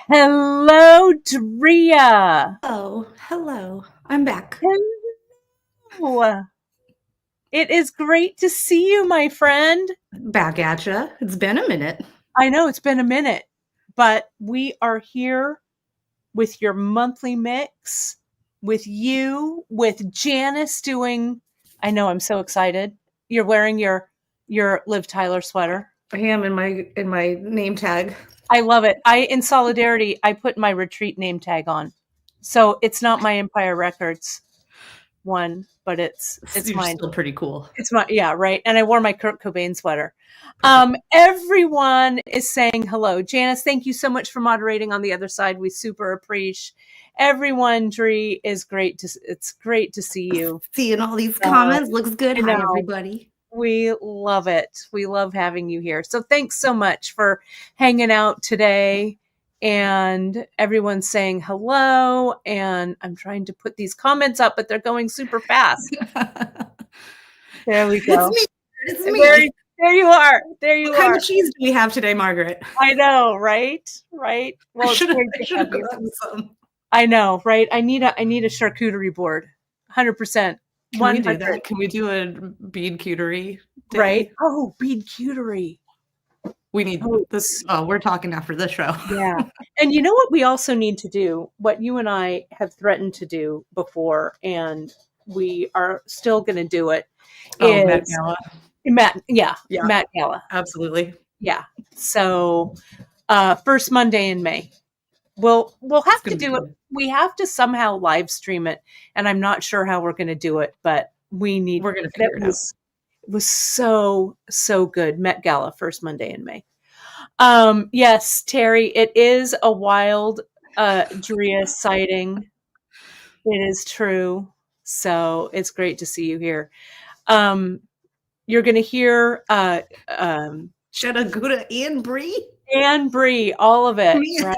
Hello, Drea. Oh, hello. I'm back. Hello. It is great to see you, my friend. Back at ya. It's been a minute. I know it's been a minute, but we are here with your monthly mix, with you, with Janice doing. I know I'm so excited. You're wearing your Liv Tyler sweater. I am in my name tag. I love it. In solidarity, I put my retreat name tag on. So it's not my Empire Records one, but it's You're mine. still pretty cool. It's my, yeah, right. And I wore my Kurt Cobain sweater. Perfect. Everyone is saying hello. Janice, thank you so much for moderating on the other side. We super appreciate everyone. Dree is great. It's great to see you. Seeing all these comments looks good. I Hi, know. everybody. We love it. We love having you here. So thanks so much for hanging out today. And everyone's saying hello. And I'm trying to put these comments up, but they're going super fast. There we go. It's me. There you are. There you what are. kind of cheese do we have today, Margaret? I know, right? Right. Well, I should have gotten some. I know, right? I need a charcuterie board. 100%. Can we do that? Can we do a bead cuterie day? Right? Oh, bead cuterie. We need this. Oh, we're talking after this show. Yeah. And you know what we also need to do? What you and I have threatened to do before, and we are still going to do it. Met Gala. Matt Gala. Absolutely. Yeah. So first Monday in May. We'll have to do it. We have to somehow live stream it, and I'm not sure how we're going to do it, but we're going to figure it out. It was so good. Met Gala, first Monday in May. Yes, Terry, it is a wild Drea sighting. It is true. So it's great to see you here. You're going to hear Shetta, Gouda, and Brie. And Brie, all of it, right?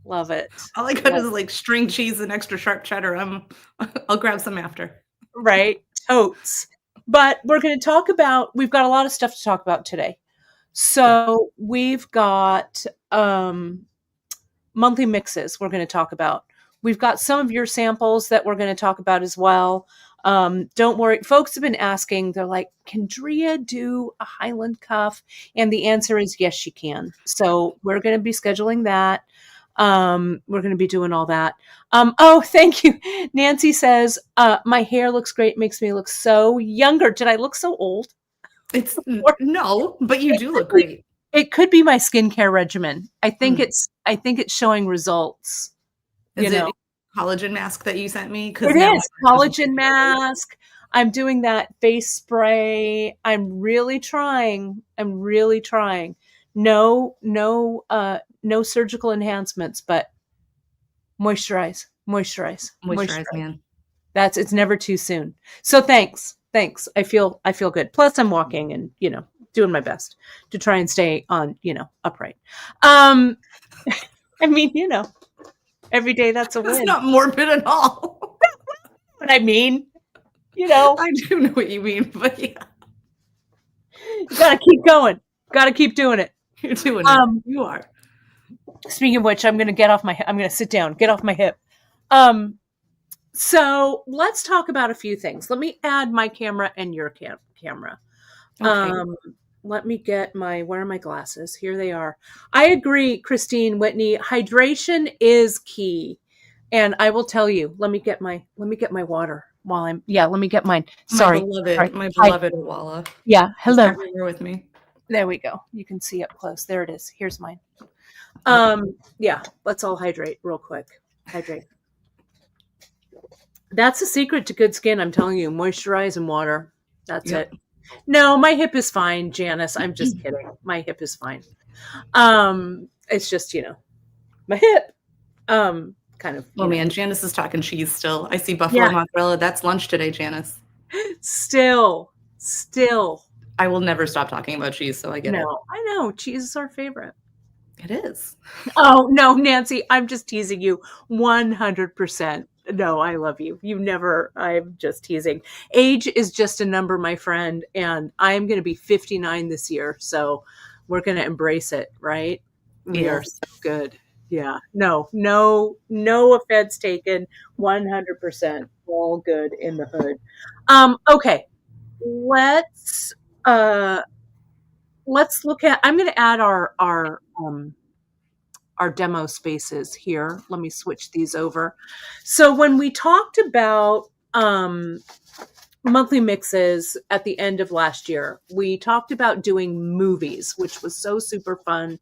Love it. All I got is like string cheese and extra sharp cheddar. I'll grab some after. Right. Totes. But we're going to talk about, we've got a lot of stuff to talk about today. So we've got monthly mixes we're going to talk about. We've got some of your samples that we're going to talk about as well. Don't worry. Folks have been asking, they're like, can Drea do a Highland cuff? And the answer is yes, she can. So we're going to be scheduling that. We're going to be doing all that. Oh, thank you. Nancy says, my hair looks great. Makes me look so younger. Did I look so old? No, but you do look great. It could be my skincare regimen. I think it's showing results. Is it collagen mask that you sent me? It is collagen mask. I'm doing that face spray. I'm really trying. No surgical enhancements, but moisturize, man. It's never too soon. So thanks. I feel good. Plus I'm walking and, doing my best to try and stay on, upright. I mean, every day that's a win. It's not morbid at all. What I mean, I do know what you mean, but yeah. You gotta keep going. Gotta keep doing it. You're doing it. You are. Speaking of which, I'm going to sit down, get off my hip. So let's talk about a few things. Let me add my camera and your camera. Okay. Let me get where are my glasses? Here they are. I agree, Christine Whitney. Hydration is key. And I will tell you, let me get my water let me get mine. Sorry. My beloved Walla. Yeah. Hello. Everywhere with me. There we go. You can see up close. There it is. Here's mine. Yeah, let's all hydrate real quick. Hydrate. That's the secret to good skin. I'm telling you, moisturize and water. That's it. No, my hip is fine, Janice. I'm just kidding. My hip is fine. It's just, my hip. Kind of. Oh man, Janice is talking cheese still. I see buffalo mozzarella. That's lunch today, Janice. Still. I will never stop talking about cheese, so I get it. I know. Cheese is our favorite. It is. Oh, no, Nancy, I'm just teasing you 100%. No, I love you. I'm just teasing. Age is just a number, my friend, and I'm going to be 59 this year, so we're going to embrace it, right? We are so good. Yeah. No offense taken. 100% all good in the hood. Okay. Let's uh let's look at, I'm going to add our demo spaces here. Let me switch these over. So when we talked about monthly mixes at the end of last year, we talked about doing movies, which was so super fun.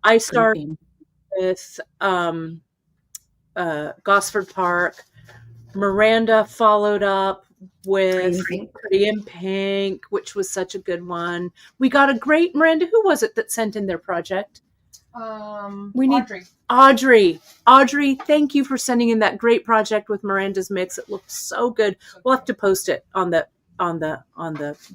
I started with Gosford Park. Miranda followed up with Pretty in Pink, which was such a good one. We got a great, Miranda, who was it that sent in their project? We need Audrey, thank you for sending in that great project with Miranda's mix. It looked so good. We'll have to post it on the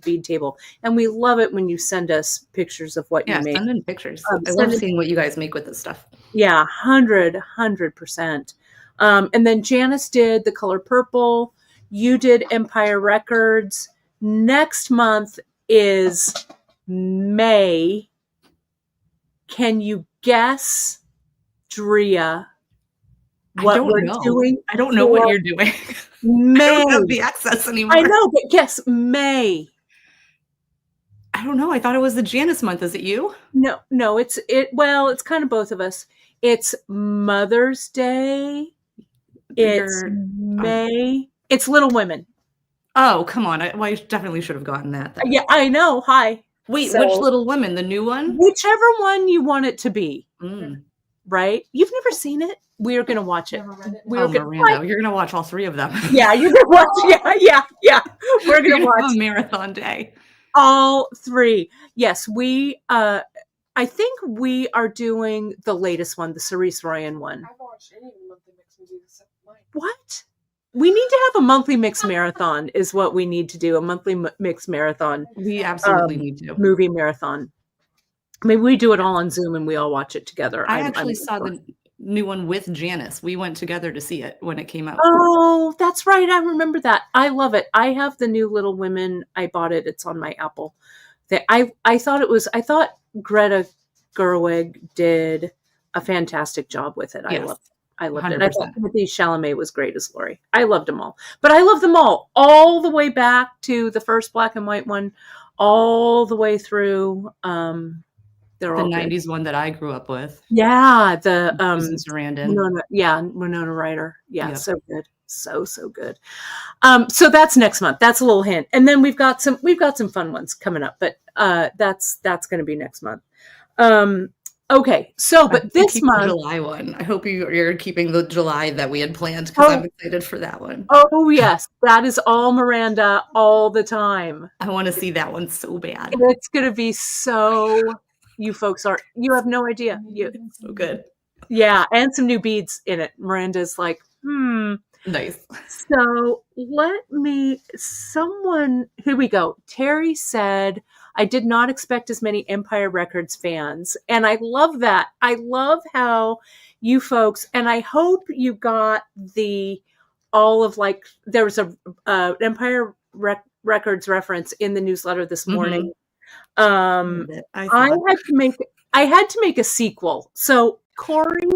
bead table. And we love it when you send us pictures of what you make. Send in pictures. I love seeing what you guys make with this stuff. Yeah, 100%. And then Janice did The Color Purple. You did Empire Records. Next month is May. Can you guess, Drea, what we're doing? I don't know what you're doing. May. I don't have the access anymore. I know, but guess May. I don't know. I thought it was the Janice month. Is it you? No, well, it's kind of both of us. It's Mother's Day. It's May. It's Little Women. Oh, come on. I definitely should have gotten that. Then. Yeah, I know. Hi. Wait, which Little Women? The new one? Whichever one you want it to be. Right? You've never seen it? We're going to watch it. Miranda, you're going to watch all three of them. Yeah, you're going to watch. Yeah. We're going to watch a marathon day. All three. Yes, I think we are doing the latest one, the Cerise Royan one. I haven't watched any of the monthly mix movies except mine. What? We need to have a monthly mix marathon is what we need to do, a monthly mix marathon. We absolutely need to. Movie marathon. Maybe we do it all on Zoom and we all watch it together. I actually saw the new one with Janice. We went together to see it when it came out. Oh, that's right. I remember that. I love it. I have the new Little Women. I bought it. It's on my Apple. I thought Greta Gerwig did a fantastic job with it. Yes. I loved 100%. It. I thought Timothée Chalamet was great as Laurie. I loved them all. But I love them all the way back to the first black and white one, all the way through the 90s one that I grew up with. Yeah, the Sarandon. Winona Ryder. Yeah, yep. So good. So good. So that's next month. That's a little hint. And then we've got some fun ones coming up, but that's going to be next month. Okay, so but this month, the July one. I hope you're keeping the July that we had planned because I'm excited for that one. Oh yes, that is all Miranda all the time. I want to see that one so bad. It's going to be so. You have no idea. It's so good. Yeah, and some new beads in it. Miranda's like, Nice. So here we go. Terry said, I did not expect as many Empire Records fans. And I love that. I love how you folks, and I hope you got there was a Empire Records reference in the newsletter this morning. I had to make a sequel. So Corey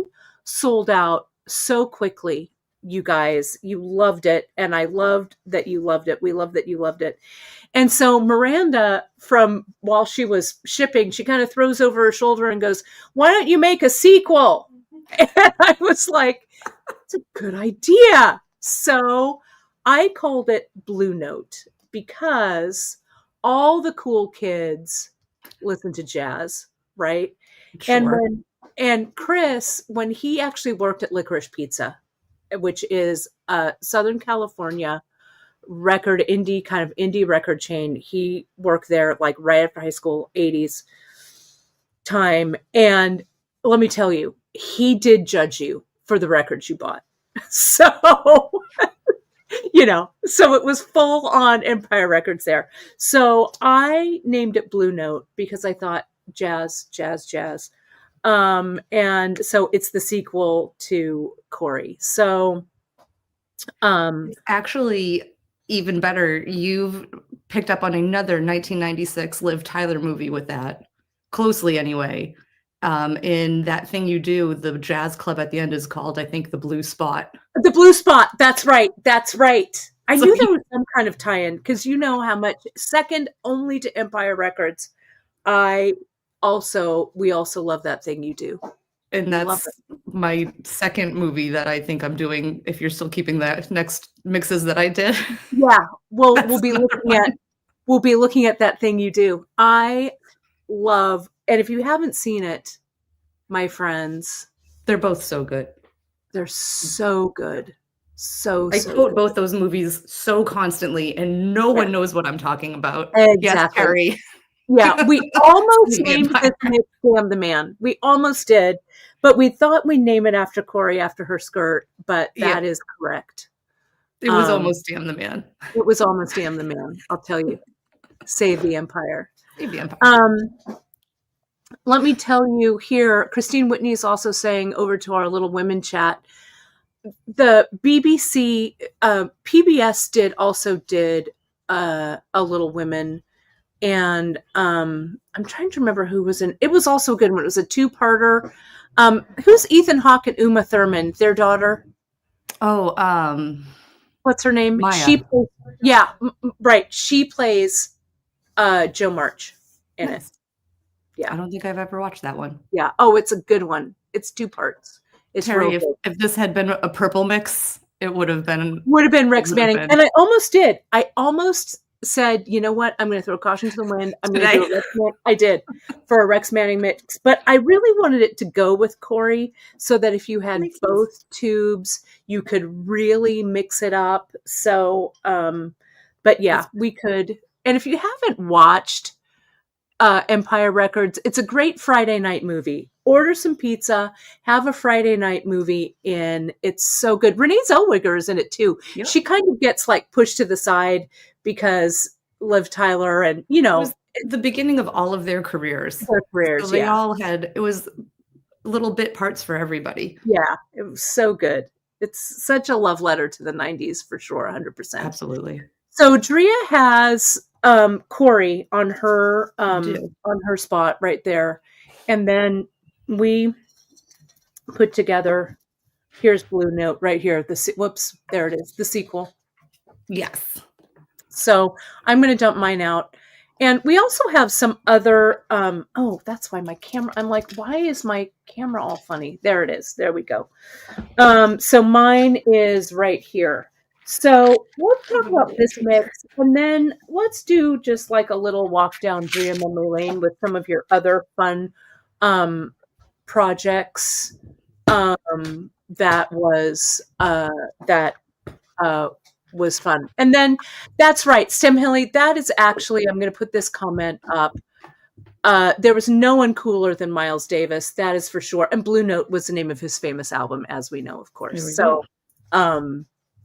sold out so quickly. You guys, you loved it. And I loved that you loved it. We love that you loved it. And so Miranda, while she was shipping, she kind of throws over her shoulder and goes, why don't you make a sequel? And I was like, that's a good idea. So I called it Blue Note because all the cool kids listen to jazz, right? Sure. And Chris, when he actually worked at Licorice Pizza, which is a Southern California indie record chain. He worked there like right after high school, 80s time. And let me tell you, he did judge you for the records you bought. So, so it was full on Empire Records there. So I named it Blue Note because I thought jazz. And so it's the sequel to Corey. So, it's actually even better. You've picked up on another 1996 Liv Tyler movie with that, closely anyway. In That Thing You Do, the jazz club at the end is called, I think, the Blue Spot. The Blue Spot. That's right. That's right. I So knew there was some kind of tie-in because you know how much, second only to Empire Records. We also love That Thing You Do. And that's my second movie that I think I'm doing, if you're still keeping that next mixes that I did. Yeah. Well, we'll be looking at That Thing You Do. I love, and if you haven't seen it, my friends, they're both so good. They're so good. I quote both those movies so constantly, and no one knows what I'm talking about. Exactly. Yes, Carrie. Yeah, we almost named this mix Sam the Man. We almost did, but we thought we'd name it after Corey, after her skirt, but that is correct. It was almost Damn the Man. It was almost Damn the Man, I'll tell you. Save the Empire. Save the Empire. Let me tell you here, Christine Whitney is also saying over to our Little Women chat, the BBC, PBS did a Little Women, and I'm trying to remember who was in. It was also a good one. It was a two-parter. Who's Ethan Hawke and Uma Thurman, their daughter? Oh, what's her name? Maya. Right. She plays Jo March in it. Yeah, I don't think I've ever watched that one. Yeah. Oh, it's a good one. It's 2 parts. It's Terry, if this had been a purple mix, it would have been Rex Manning. And I almost did. I almost said, you know what? I'm going to throw caution to the wind. I'm going to do a Rex Manning. I did for a Rex Manning mix, but I really wanted it to go with Corey so that if you had both tubes, you could really mix it up. So, but yeah, we could. And if you haven't watched Empire Records, it's a great Friday night movie. Order some pizza, have a Friday night movie in. It's so good. Renee Zellweger is in it too. Yep. She kind of gets like pushed to the side because Liv Tyler and, you know. It was the beginning of all of their careers. So they all had, it was little bit parts for everybody. Yeah, it was so good. It's such a love letter to the 90s for sure, 100%. Absolutely. So Drea has Corey on her spot right there. And then we put together, here's Blue Note right here. There it is, the sequel. Yes. So I'm going to dump mine out. And we also have some other, that's why my camera, I'm like, why is my camera all funny? There it is. There we go. So mine is right here. So let's talk about this mix, and then let's do just like a little walk down Drea memory lane with some of your other fun projects that was fun. And then that's right, Stem Hilly, that is actually, I'm going to put this comment up. There was no one cooler than Miles Davis, that is for sure. And Blue Note was the name of his famous album, as we know, of course. So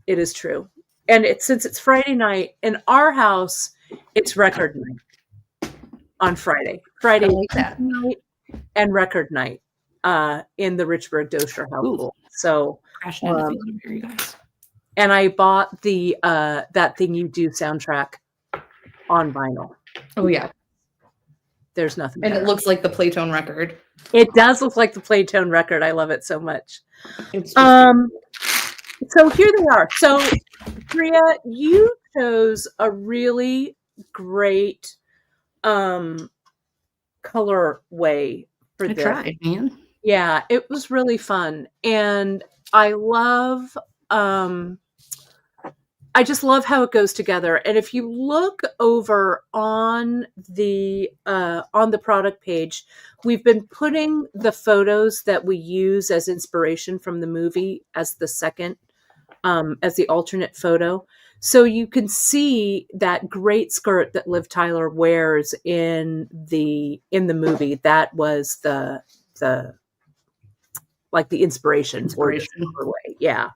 it is true. And since it's Friday night, in our house, it's record night on Friday. Friday night and record night in the Richburg Dosher household. So and I bought the That Thing You Do soundtrack on vinyl. Oh yeah. There's nothing and better. It looks like the Playtone record. It does look like the Playtone record. I love it so much. So here they are. So Drea, you chose a really great color way for this. I tried, man. Yeah, it was really fun. And I love I just love how it goes together. And if you look over on the product page, we've been putting the photos that we use as inspiration from the movie as the second, as the alternate photo. So you can see that great skirt that Liv Tyler wears in the movie. That was the inspiration. Yeah.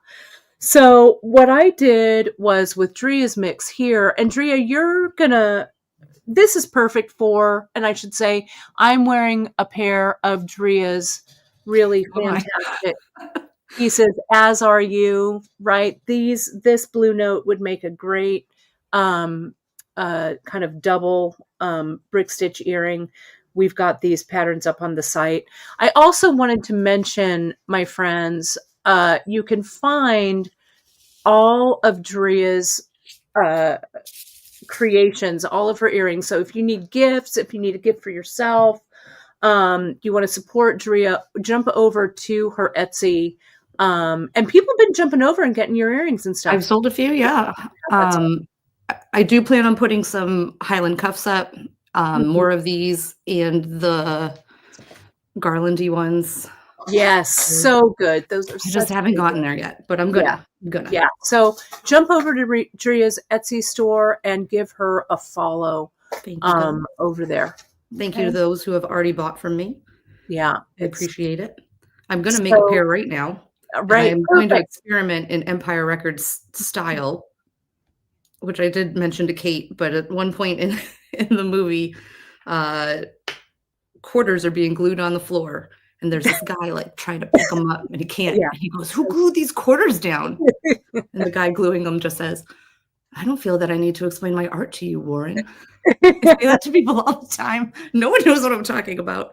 So what I did was with Drea's mix here, and Drea, this is perfect for, and I should say, I'm wearing a pair of Drea's really fantastic pieces, as are you, right? This Blue Note would make a great kind of double brick stitch earring we've got these patterns up on the site. I also wanted to mention, my friends, you can find all of Drea's creations, all of her earrings. So if you need gifts, if you need a gift for yourself, you want to support Drea, jump over to her Etsy. And people have been jumping over and getting your earrings and stuff. I've sold a few, yeah. I do plan on putting some Highland cuffs up, more of these, and the garlandy ones. Yes, so good. Those are I just haven't gotten there yet, but I'm gonna. Yeah. So jump over to Drea's Etsy store and give her a follow. Thank you. Over there. Thank you to those who have already bought from me. Yeah, I appreciate it. I'm going to make a pair right now. Right. I'm going to experiment in Empire Records style, which I did mention to Kate, but at one point in the movie, quarters are being glued on the floor. And there's this guy like trying to pick them up and he can't. Yeah. And he goes, "Who glued these quarters down?" And the guy gluing them just says, "I don't feel that I need to explain my art to you, Warren." I say that to people all the time. No one knows what I'm talking about.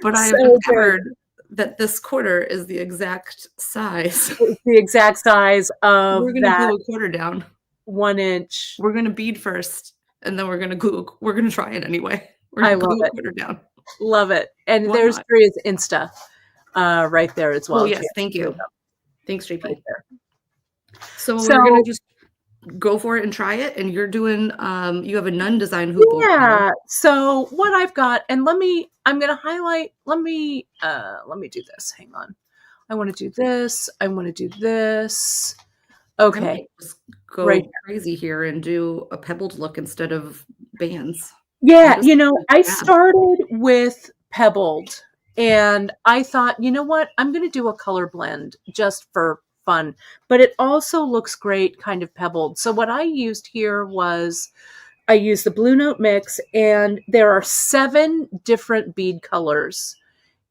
But I have discovered that this quarter is the exact size. It's the exact size of We're going to glue a quarter down. 1 inch. We're going to bead first, and then we're going to glue. We're going to try it anyway. We're I going to love glue it. a quarter down. Love it. And there's Drea's Insta right there as well. Oh, yes. Thank you. Thanks, JP. Right there. So we're going to just go for it and try it. And you're doing, you have a nun design hoop. Yeah. So what I've got, and I'm going to highlight, let me do this. Hang on. I want to do this. I want to do this. Okay. Just go crazy here and do a pebbled look instead of bands. Yeah. I started with pebbled and I thought, you know what? I'm going to do a color blend just for fun, but it also looks great kind of pebbled. So what I used here was I used the Blue Note mix, and there are 7 different bead colors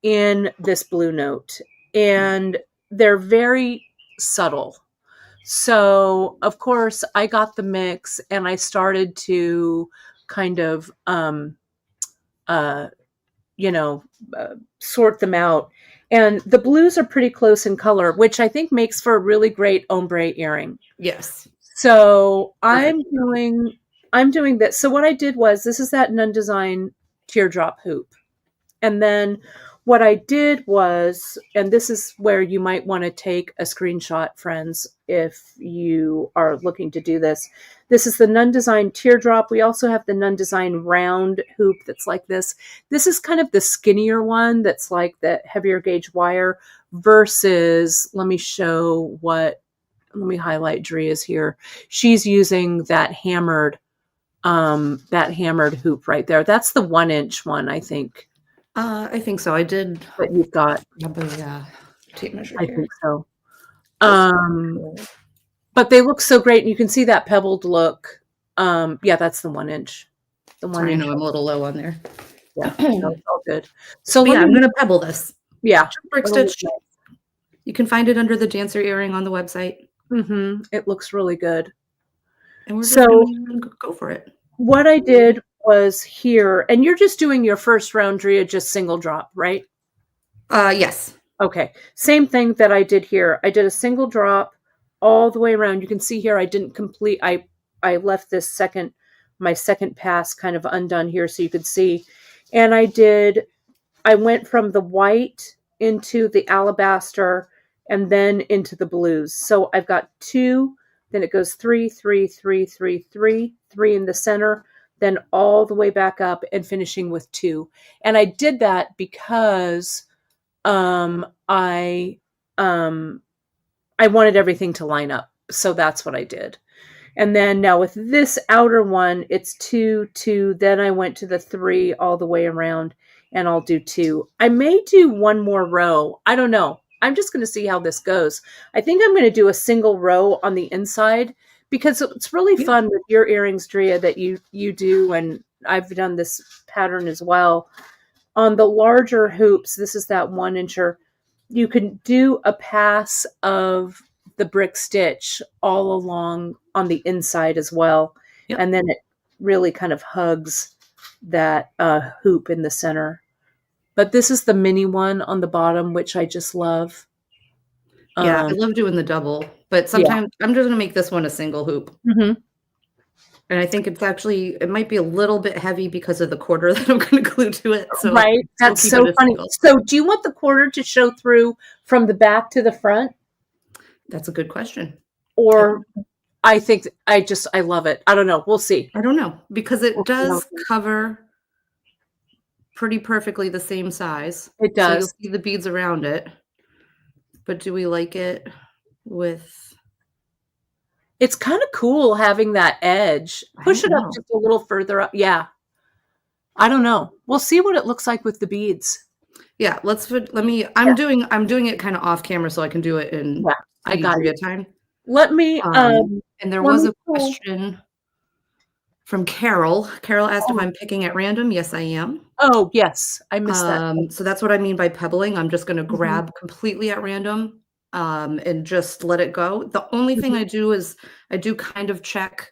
in this Blue Note, and they're very subtle. So of course I got the mix and I started to kind of, sort them out. And the blues are pretty close in color, which I think makes for a really great ombre earring. Yes. So I'm doing this. So what I did was, this is that Nun Design teardrop hoop. And then what I did was, and this is where you might want to take a screenshot, friends, if you are looking to do this. This is the Nun Design teardrop. We also have the Nun Design round hoop that's like this. This is kind of the skinnier one that's like the heavier gauge wire versus, let me highlight Drea's here. She's using that hammered hoop right there. That's the 1 inch one, I think. I think so. I did. But you've got a tape measure. I think so. But they look so great. And you can see that pebbled look. Yeah, that's the 1 inch. The 1 inch. I know I'm a little low on there. Yeah, no, it's all good. So I'm going to pebble this. Yeah. Brick stitch. You can find it under the dancer earring on the website. Mm-hmm. It looks really good. And we're just going to go for it. What I did was here, and you're just doing your first round, Drea, just single drop, right? Yes. Okay. Same thing that I did here. I did a single drop all the way around. You can see here I didn't complete, I left this my second pass kind of undone here so you could see. And I went from the white into the alabaster and then into the blues. So I've got 2, then it goes 3, 3, 3, 3, 3, 3 in the center, then all the way back up and finishing with 2. And I did that because I wanted everything to line up. So that's what I did. And then now with this outer one, it's 2, 2. Then I went to the 3 all the way around, and I'll do 2. I may do one more row. I don't know. I'm just going to see how this goes. I think I'm going to do a single row on the inside because it's really fun with your earrings, Drea, that you do. And I've done this pattern as well. On the larger hoops, this is that 1 incher, you can do a pass of the brick stitch all along on the inside as well. Yep. And then it really kind of hugs that hoop in the center. But this is the mini one on the bottom, which I just love. Yeah, I love doing the double, but sometimes I'm just gonna make this one a single hoop. Mm-hmm. And I think it might be a little bit heavy because of the quarter that I'm gonna glue to it. So Right. That's so funny. Single. So do you want the quarter to show through from the back to the front? That's a good question. Or I think I love it. I don't know. We'll see. I don't know, because it does cover pretty perfectly the same size. It So you'll does. see the beads around it. But do we like it with... It's kind of cool having that edge. Push it up just a little further up. Yeah. I don't know. We'll see what it looks like with the beads. Yeah, I'm doing it kind of off camera so I can do it in I got it. time. Let me and there was a question from Carol. Carol asked if I'm picking at random. Yes, I am. Oh, yes. I missed that. So that's what I mean by pebbling. I'm just going to grab completely at random and just let it go. The only thing I do is I do kind of check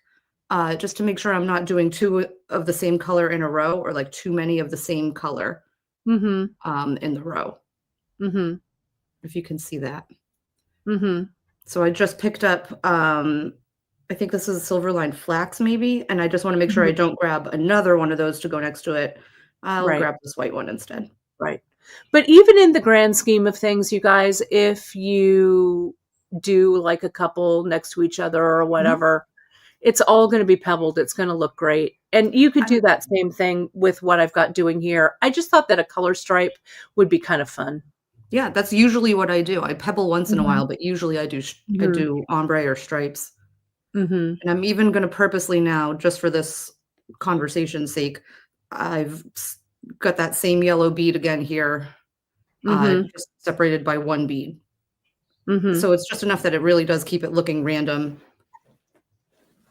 just to make sure I'm not doing two of the same color in a row, or like too many of the same color in the row. If you can see that. So I just picked up, I think this is Silverline Flax maybe, and I just want to make sure I don't grab another one of those to go next to it. I'll grab this white one instead. Right. But even in the grand scheme of things, you guys, if you do like a couple next to each other or whatever, it's all going to be pebbled. It's going to look great. And you could do that same thing with what I've got doing here. I just thought that a color stripe would be kind of fun. Yeah, that's usually what I do. I pebble once in a while, but usually I do ombre or stripes. And I'm even going to purposely now, just for this conversation's sake, I've got that same yellow bead again here, just separated by one bead. So it's just enough that it really does keep it looking random,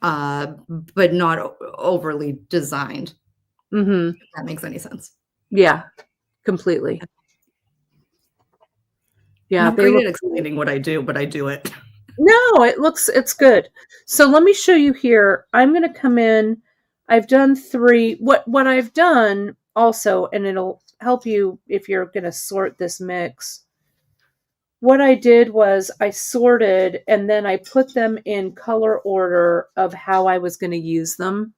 but not overly designed. If that makes any sense. Yeah, completely. Yeah, I'm great at explaining what I do, but I do it. No, it's good. So let me show you here. I'm going to come in. I've done 3. What I've done also, and it'll help you if you're going to sort this mix. What I did was I sorted and then I put them in color order of how I was going to use them.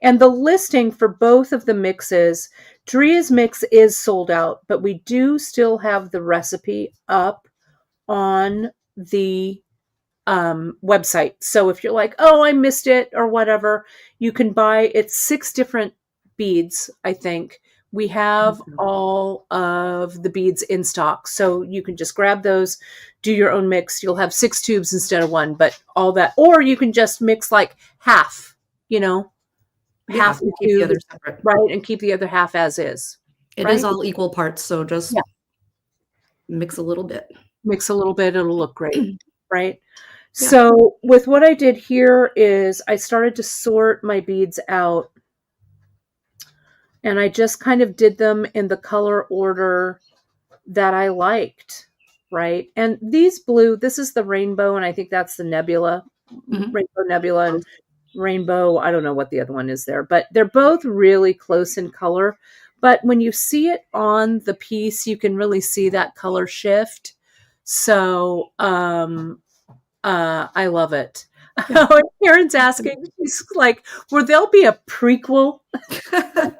And the listing for both of the mixes, Drea's mix is sold out, but we do still have the recipe up on the website. So if you're like, oh, I missed it or whatever, you can buy, it's 6 different beads, I think. We have all of the beads in stock. So you can just grab those, do your own mix. You'll have 6 tubes instead of 1, but all that, or you can just mix like half, half the keep the other separate. Right, and keep the other half as is. It is all equal parts, so just mix a little bit. Mix a little bit, it'll look great, right? Yeah. So with what I did here is I started to sort my beads out, and I just kind of did them in the color order that I liked, right? And these blue, this is the rainbow, and I think that's the nebula, rainbow nebula, and rainbow, I don't know what the other one is there, but they're both really close in color. But when you see it on the piece, you can really see that color shift. So I love it. Yeah. Karen's asking, she's like, will there be a prequel? I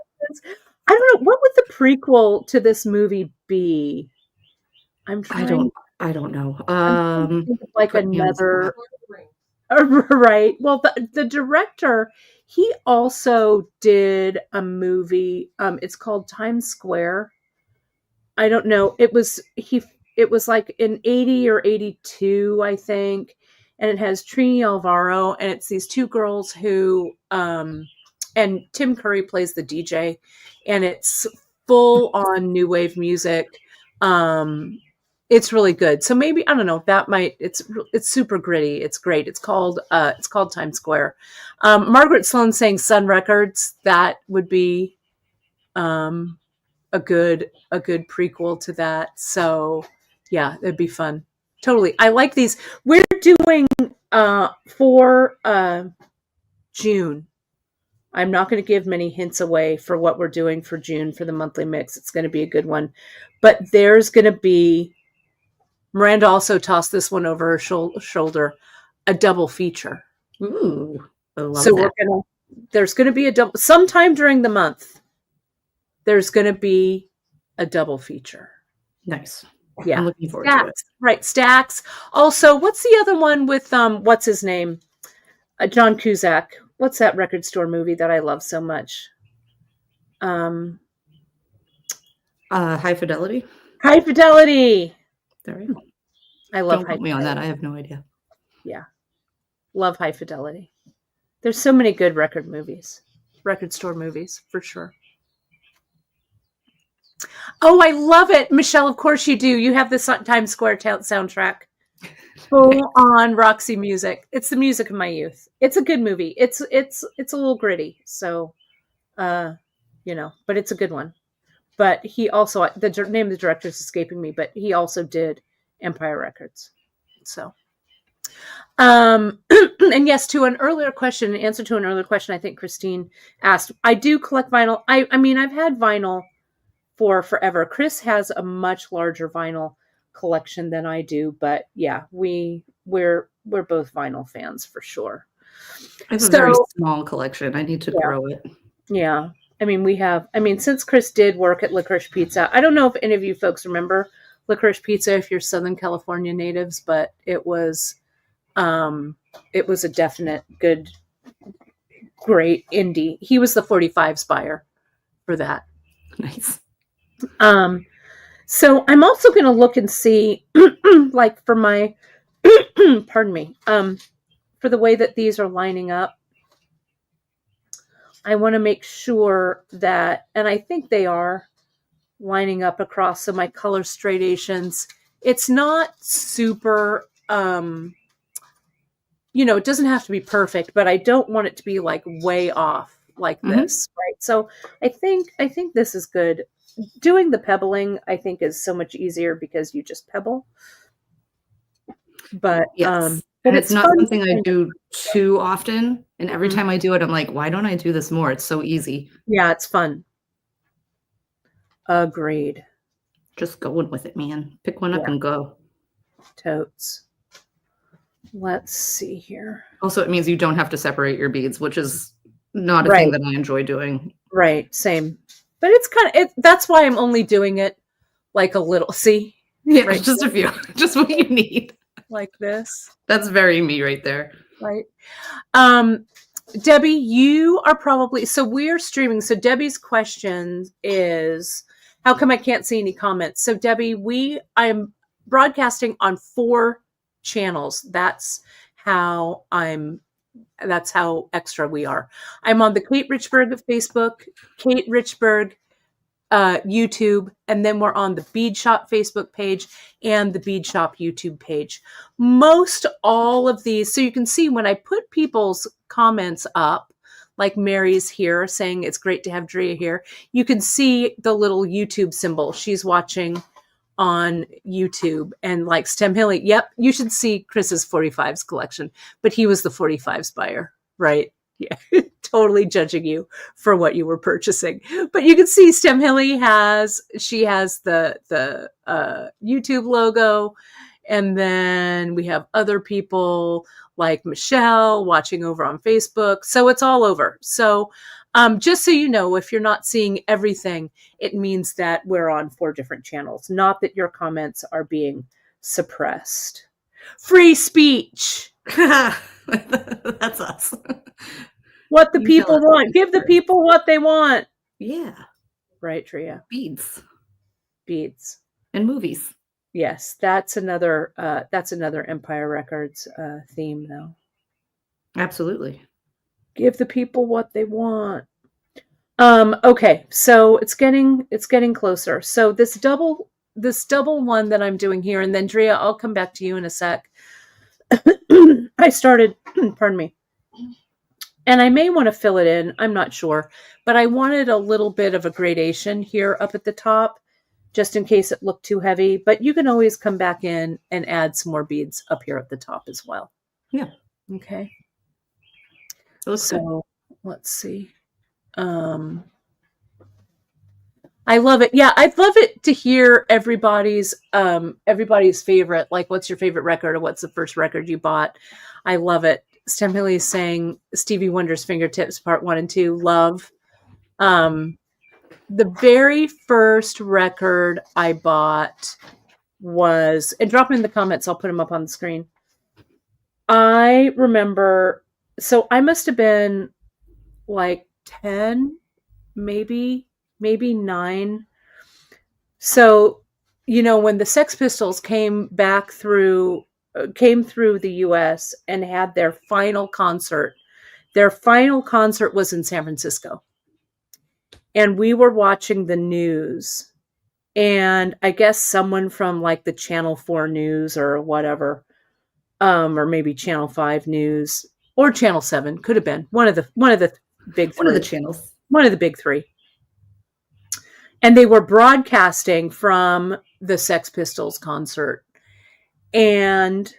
don't know. What would the prequel to this movie be? I'm trying. I don't know. Like another. Right. Well, the director, he also did a movie. It's called Times Square. I don't know. It was like in 80 or 82, I think. And it has Trini Alvaro, and it's these 2 girls who, and Tim Curry plays the DJ, and it's full on new wave music. It's really good. So maybe, I don't know, it's super gritty. It's great. It's called Times Square. Margaret Sloan saying Sun Records. That would be, a good prequel to that. So yeah, it'd be fun. Totally. I like these. We're doing for June. I'm not going to give many hints away for what we're doing for June for the monthly mix. It's going to be a good one. But there's going to be, Miranda also tossed this one over her shoulder, a double feature. Ooh, I love so that. There's going to be a double, sometime during the month, there's going to be a double feature. Nice. Yeah. I'm looking forward to it. Right. Stacks. Also, what's the other one with, what's his name? John Cusack. What's that record store movie that I love so much? High Fidelity. High Fidelity. There we go. I love Don't put me on that. I have no idea. Yeah. Love High Fidelity. There's so many good record store movies, for sure. Oh, I love it. Michelle, of course you do. You have the Times Square soundtrack. Full on Roxy music. It's the music of my youth. It's a good movie. It's a little gritty. So, but it's a good one. But he also, the name of the director is escaping me, but he also did Empire Records. So, and yes, to an earlier question, in answer to an earlier question, I think Christine asked, I do collect vinyl. I mean, I've had vinyl for forever. Chris has a much larger vinyl collection than I do, but yeah, we're both vinyl fans for sure. I have a very small collection. I need to grow it. Yeah. I mean, since Chris did work at Licorice Pizza, I don't know if any of you folks remember Licorice Pizza if you're Southern California natives, but it was a definite good, great indie. He was the 45s buyer for that. Nice. So I'm also going to look and see, like for my, pardon me, for the way that these are lining up. I want to make sure that, and I think they are lining up across. So my color straightations, it's not super, it doesn't have to be perfect, but I don't want it to be like way off like this, right? So I think this is good. Doing the pebbling, I think, is so much easier because you just pebble. But yes. And it's not something I do too often. And every time I do it, I'm like, why don't I do this more? It's so easy. Yeah, it's fun. Agreed. Just going with it, man. Pick one up and go. Totes. Let's see here. Also, it means you don't have to separate your beads, which is not a thing that I enjoy doing. Right. Same. But it's kind of, that's why I'm only doing it like a little. See? Yeah, right. Just a few. Just what you need. Like this. That's very me right there. Right. Debbie, you are probably, so we're streaming. So Debbie's question is, how come I can't see any comments? So Debbie, I'm broadcasting on 4 channels. That's how extra we are. I'm on the Kate Richburg Facebook, Kate Richburg YouTube, and then we're on the Bead Shop Facebook page and the Bead Shop YouTube page. Most all of these, so you can see when I put people's comments up, like Mary's here saying it's great to have Drea here, you can see the little YouTube symbol. She's watching on YouTube, and like Stem Hilly, yep, you should see Chris's 45s collection, but he was the 45s buyer, right? Yeah, totally judging you for what you were purchasing. But you can see Stem Hilly has the YouTube logo, and then we have other people like Michelle watching over on Facebook. So it's all over. So just so you know, if you're not seeing everything, it means that we're on 4 different channels, not that your comments are being suppressed. Free speech. That's us. What the people want. Give the people what they want. Yeah. Right, Drea? Beads. And movies. Yes, that's another Empire Records theme, though. Absolutely. Give the people what they want. Okay, so it's getting closer. So this double one that I'm doing here, and then Drea, I'll come back to you in a sec. I started, pardon me, and I may want to fill it in. I'm not sure, but I wanted a little bit of a gradation here up at the top, just in case it looked too heavy. But you can always come back in and add some more beads up here at the top as well. Yeah. Okay. So let's see. I love it. Yeah, I'd love it to hear everybody's favorite. Like, what's your favorite record, or what's the first record you bought? I love it. Stemily is saying Stevie Wonder's Fingertips Part 1 and 2. Love. The very first record I bought was, and drop them in the comments, I'll put them up on the screen. I remember, so I must have been like 10, maybe 9. So, when the Sex Pistols came through the US and had their final concert was in San Francisco. And we were watching the news, and I guess someone from like the Channel 4 News or whatever, or maybe Channel 5 News or Channel 7, could have been one of the big three. One of the channels. One of the big three. And they were broadcasting from the Sex Pistols concert. And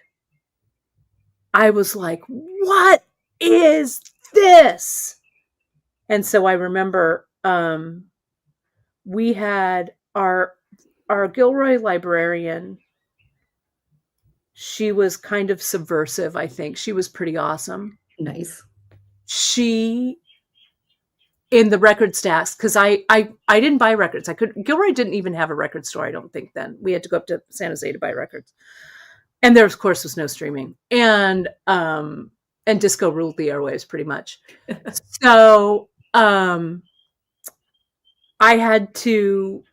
I was like, what is this? And so I remember we had our Gilroy librarian. She was kind of subversive, I think. She was pretty awesome. Nice. She, in the record stacks, because I didn't buy records. Gilroy didn't even have a record store, I don't think, then. We had to go up to San Jose to buy records. And there, of course, was no streaming. And disco ruled the airwaves pretty much. So I had to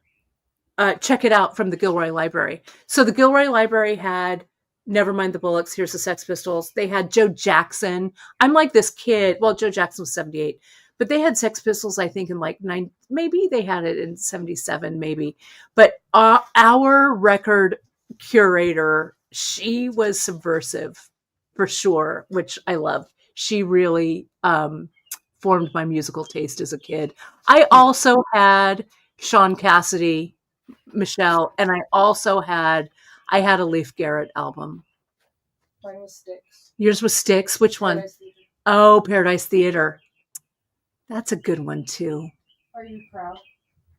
check it out from the Gilroy Library. So the Gilroy Library had Nevermind the Bollocks, Here's the Sex Pistols. They had Joe Jackson. I'm like this kid. Well, Joe Jackson was 78. But they had Sex Pistols, I think, in like 9. Maybe they had it in 77, maybe. But our record curator, she was subversive for sure, which I loved. She really formed my musical taste as a kid. I also had Sean Cassidy, Michelle, and I had a Leif Garrett album. Mine was Styx. Yours was Styx? Which one? Paradise Theater. Oh, Paradise Theater. That's a good one too. Are you proud?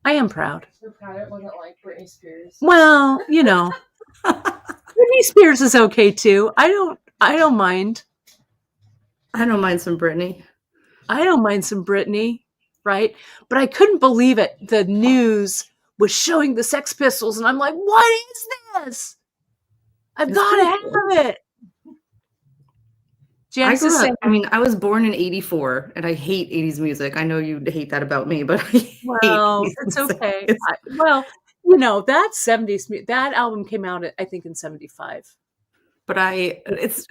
I am proud. You're proud it wasn't like Britney Spears. Well, Britney Spears is okay too. I don't mind. I don't mind some Britney. I don't mind some Britney, right? But I couldn't believe it. The news was showing the Sex Pistols, and I'm like, what is this? I've got to have it. Janice is saying, I was born in 84, and I hate 80s music. I know you hate that about me, but it's okay. That 70s, that album came out, I think, in 75. But it's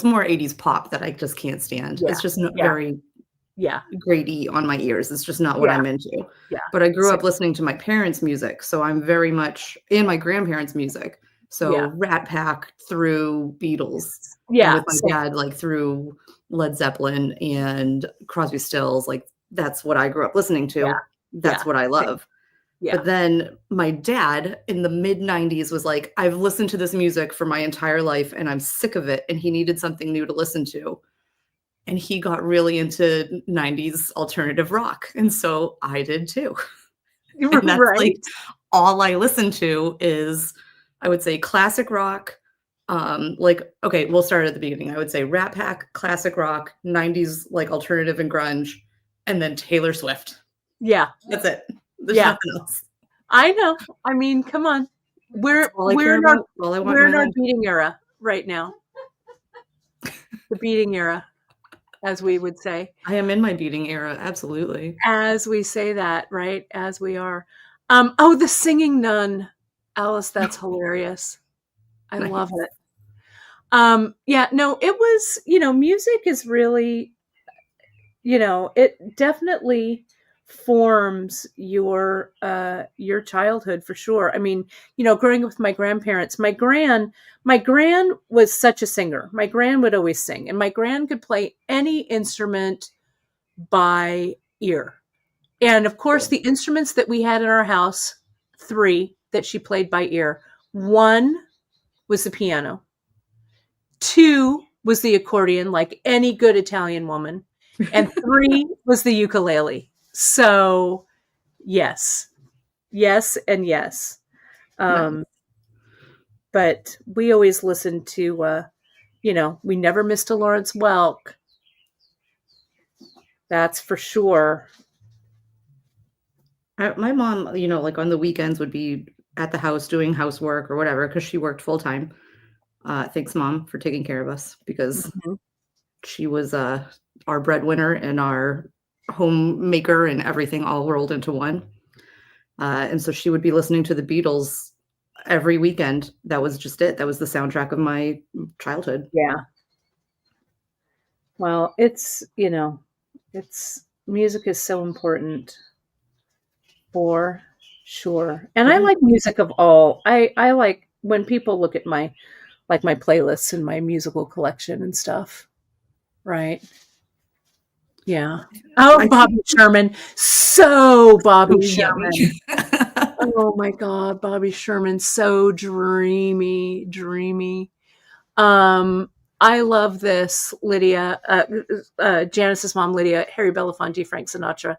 more 80s pop that I just can't stand. Yeah. It's just very grady on my ears. It's just not what I'm into. Yeah. But I grew up listening to my parents' music, so I'm very much in my grandparents' music. So Rat Pack through Beatles. Yeah. And with my dad, like through Led Zeppelin and Crosby Stills, like that's what I grew up listening to. Yeah. That's what I love. Yeah. But then my dad in the mid 90s was like, I've listened to this music for my entire life and I'm sick of it. And he needed something new to listen to. And he got really into 90s alternative rock. And so I did too. And that's like all I listen to is, I would say, classic rock. Okay, we'll start at the beginning. I would say Rat Pack, classic rock, 90s like alternative and grunge, and then Taylor Swift. Yeah. That's it. There's nothing else. I know. I mean, come on. We're in our beating era right now. The beating era, as we would say. I am in my beating era, absolutely. As we say that, right? As we are. The Singing Nun. Alice, that's hilarious. I love it. It was, music is really, it definitely forms your childhood for sure. I mean, growing up with my grandparents, my gran was such a singer. My gran would always sing, and my gran could play any instrument by ear. And of course, the instruments that we had in our house, 3 that she played by ear. 1 was the piano. 2 was the accordion, like any good Italian woman. And 3 was the ukulele. So yes, and yes. Nice. But we always listened to, we never missed a Lawrence Welk. That's for sure. My mom, like on the weekends would be at the house doing housework or whatever because she worked full time. Thanks, Mom, for taking care of us because she was our breadwinner and our homemaker and everything all rolled into one. And so she would be listening to the Beatles every weekend. That was just it. That was the soundtrack of my childhood. Yeah. Well, it's music is so important for sure. And I like music of all. I like when people look at my playlists and my musical collection and stuff. Right. Yeah. Oh, Bobby Sherman. So Bobby Sherman. Oh my God, Bobby Sherman. So dreamy. I love this, Lydia, Janice's mom, Lydia, Harry Belafonte, Frank Sinatra,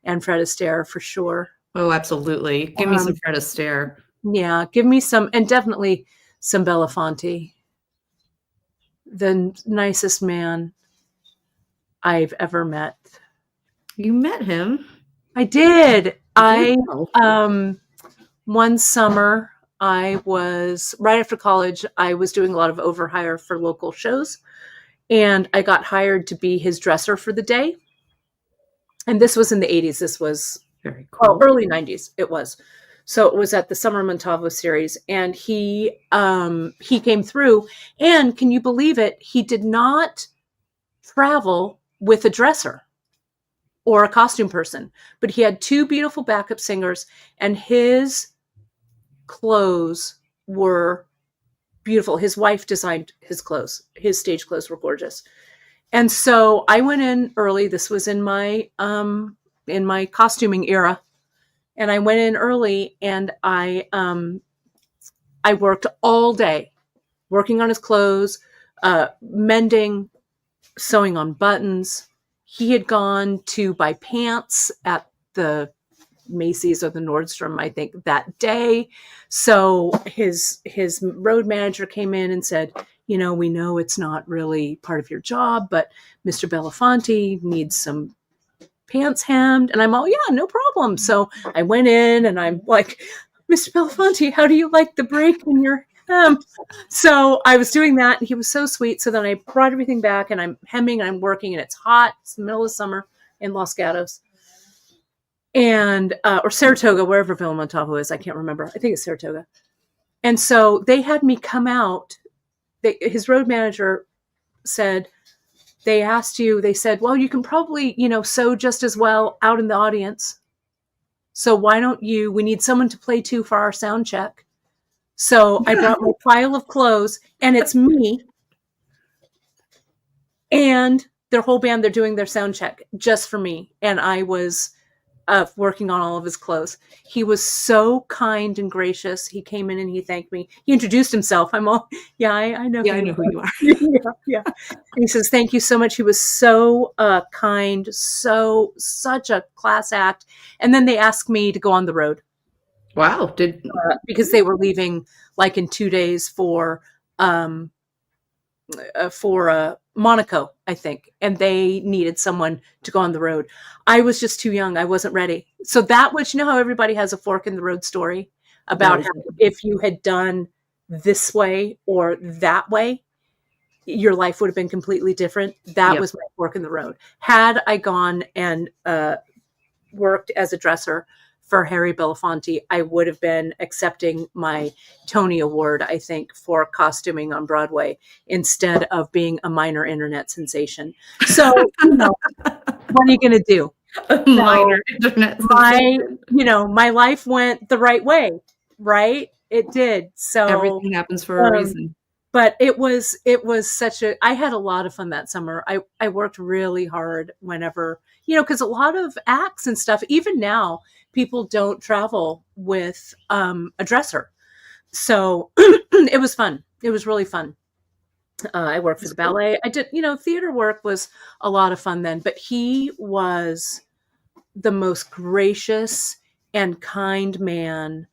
and Fred Astaire for sure. Oh, absolutely. Give me some Fred Astaire. Yeah, give me some, and definitely some Belafonte. The nicest man I've ever met. You met him? I did. One summer, I was right after college. I was doing a lot of overhire for local shows, and I got hired to be his dresser for the day. And this was in the 80s. This was very cool. Early 90s. It was. So it was at the Summer Montalvo series, and he came through. And can you believe it? He did not travel with a dresser or a costume person, but he had two beautiful backup singers, and his clothes were beautiful. His wife designed his clothes. His stage clothes were gorgeous. And so I went in early. This was in my costuming era. And I went in early, and I worked all day working on his clothes, mending, sewing on buttons. He had gone to buy pants at the Macy's or the Nordstrom, I think, that day. So his road manager came in and said, we know it's not really part of your job, but Mr. Belafonte needs some pants hemmed. And I'm all, yeah, no problem. So I went in and I'm like, Mr. Belafonte, how do you like the break in your hem? So I was doing that, and he was so sweet. So then I brought everything back, and I'm hemming and I'm working, and it's hot. It's the middle of summer in Los Gatos. And or Saratoga, wherever Villa Montalvo is, I can't remember. I think it's Saratoga. And so they had me come out. His road manager said, they said, well, you can probably, sew just as well out in the audience. So why don't we need someone to play to for our sound check. So I brought my pile of clothes, and it's me and their whole band. They're doing their sound check just for me. And I was working on all of his clothes. He was so kind and gracious. He came in and he thanked me. He introduced himself. I'm all, I know. Yeah, I know who you are. Yeah. And he says, thank you so much. He was so kind, such a class act. And then they asked me to go on the road. Wow. Because they were leaving like in 2 days for Monaco, I think, and they needed someone to go on the road. I was just too young. I wasn't ready. So that was, how everybody has a fork in the road story about how if you had done this way or that way, your life would have been completely different. That was my fork in the road. Had I gone and worked as a dresser for Harry Belafonte, I would have been accepting my Tony Award, I think, for costuming on Broadway instead of being a minor internet sensation. So, what are you going to do? Minor internet sensation. My life went the right way, right? It did. So everything happens for a reason. But it was I had a lot of fun that summer. I worked really hard whenever, because a lot of acts and stuff, even now, people don't travel with a dresser. So it was fun. It was really fun. I worked for the ballet. I did, theater work was a lot of fun then, but he was the most gracious and kind man.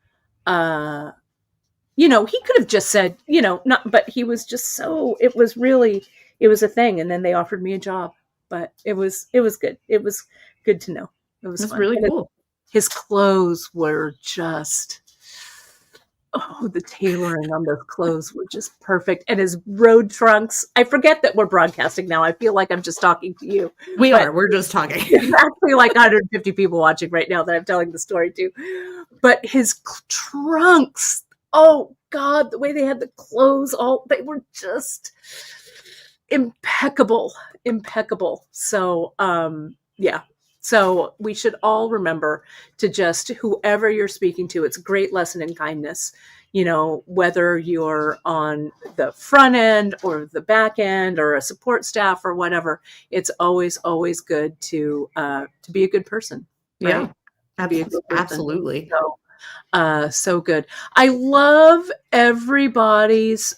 You know, he could have just said, you know, not, but he was just so, it was a thing. And then they offered me a job, but it was good. It was good to know. It was That's fun. really And cool. his clothes were just, oh, the tailoring on those clothes were just perfect. And his road trunks, I forget that we're broadcasting now. I feel like I'm just talking to you. We are. We're just talking. There's actually like 150 people watching right now that I'm telling the story to. But his trunks, oh God, the way they had the clothes, they were just impeccable. So, yeah. So we should all remember to just, whoever you're speaking to, it's a great lesson in kindness. You know, whether you're on the front end or the back end or a support staff or whatever, it's always good to be a good person. Right? Yeah, Be a good person. absolutely. So good. I love everybody's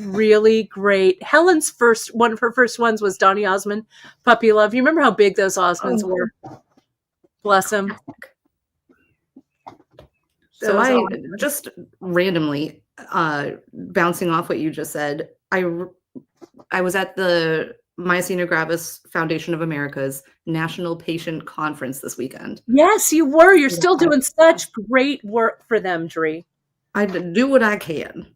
really great. Helen's one of her first ones was Donny Osmond, Puppy Love. You remember how big those Osmonds were? Bless them. So I just randomly bouncing off what you just said. I was at the Myasthenia Gravis Foundation of America's National Patient Conference this weekend. Yes, you were. You're still doing such great work for them, Dre. I do what I can.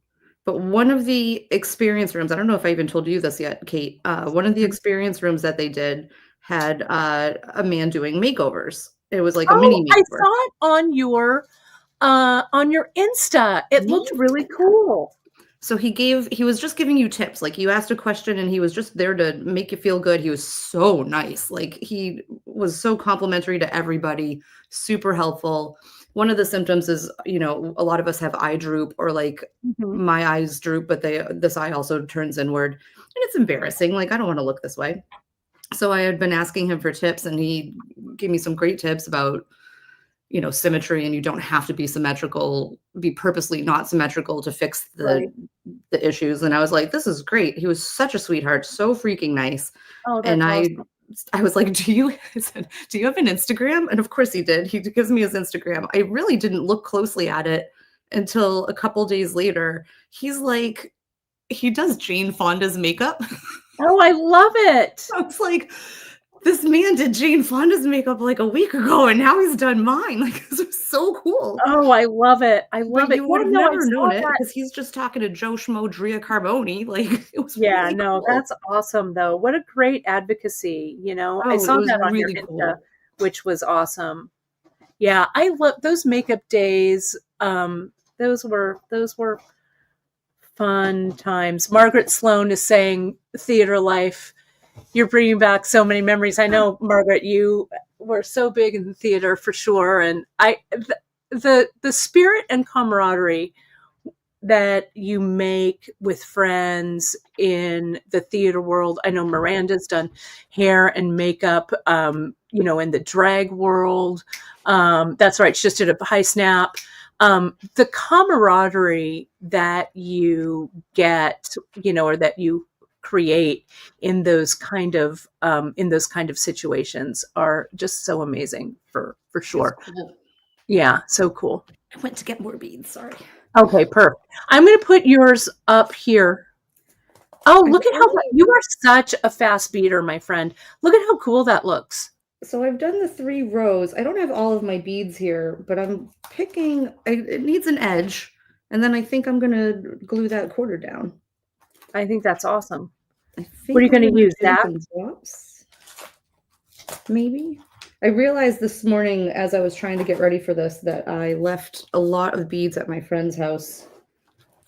But one of the experience rooms, I don't know if I even told you this yet, Kate, one of the experience rooms that they did had a man doing makeovers. It was like a mini makeover. I saw it on your Insta. It looked really cool. So he was just giving you tips. Like, you asked a question and he was just there to make you feel good. He was so nice. Like, he was so complimentary to everybody, super helpful. One of the symptoms is, you know, a lot of us have eye droop, or like my eyes droop, but this eye also turns inward, and it's embarrassing. Like, I don't want to look this way. So I had been asking him for tips, and he gave me some great tips about, you know, symmetry, and you don't have to be symmetrical, be purposely not symmetrical to fix the issues. And I was like, this is great. He was such a sweetheart, so freaking nice. Oh, that's awesome. I was like, do you have an Instagram? And of course he did. He gives me his Instagram. I really didn't look closely at it until a couple days later. He's like, he does Jane Fonda's makeup. Oh, I love it. I was like, this man did Jane Fonda's makeup like a week ago, and now he's done mine. Like, this was so cool. Oh, I love it. I love it. You would have never known it because he's just talking to Joe Schmo Drea Carboni. Like, it was really cool. That's awesome though. What a great advocacy. You know, I saw that on really your Insta, which was awesome. Yeah, I love those makeup days. Those were fun times. Margaret Sloan is saying theater life. You're bringing back so many memories. I know, Margaret, you were so big in the theater for sure. And the spirit and camaraderie that you make with friends in the theater world. I know Miranda's done hair and makeup, you know, in the drag world. That's right. She just did a high snap. The camaraderie that you get, you know, or that you create in those kind of situations are just so amazing for sure. Cool. Yeah, so cool. I went to get more beads. Sorry. Okay, perfect. I'm going to put yours up here. Oh, look at how you are such a fast beater, my friend. Look at how cool that looks. So I've done the 3 rows. I don't have all of my beads here, but I'm picking. It needs an edge, and then I think I'm going to glue that quarter down. I think that's awesome. What are you going to use? That? Maybe. I realized this morning as I was trying to get ready for this that I left a lot of beads at my friend's house,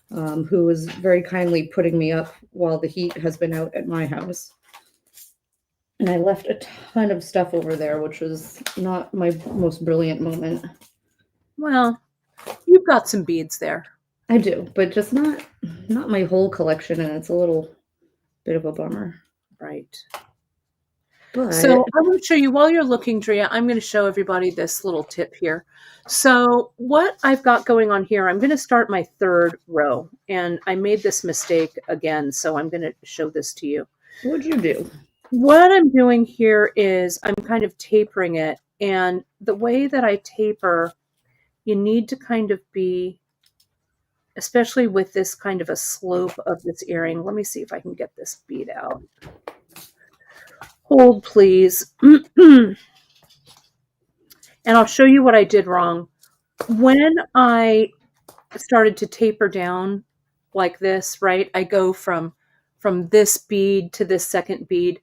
who was very kindly putting me up while the heat has been out at my house. And I left a ton of stuff over there, which was not my most brilliant moment. Well, you've got some beads there. I do, but just not my whole collection, and it's a little bit of a bummer. Right. But so I'm going to show you, while you're looking, Drea, I'm going to show everybody this little tip here. So what I've got going on here, I'm going to start my 3rd row, and I made this mistake again, so I'm going to show this to you. What'd you do? what I'm doing here is I'm kind of tapering it. And the way that I taper, you need to kind of be, especially with this kind of a slope of this earring. Let me see if I can get this bead out. Hold, please. And I'll show you what I did wrong. When I started to taper down like this, right, I go from this bead to this second bead.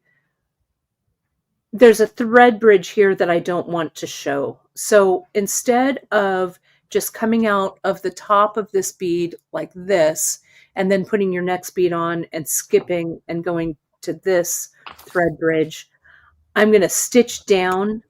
There's a thread bridge here that I don't want to show. So instead of just coming out of the top of this bead like this, and then putting your next bead on and skipping and going to this thread bridge, I'm going to stitch down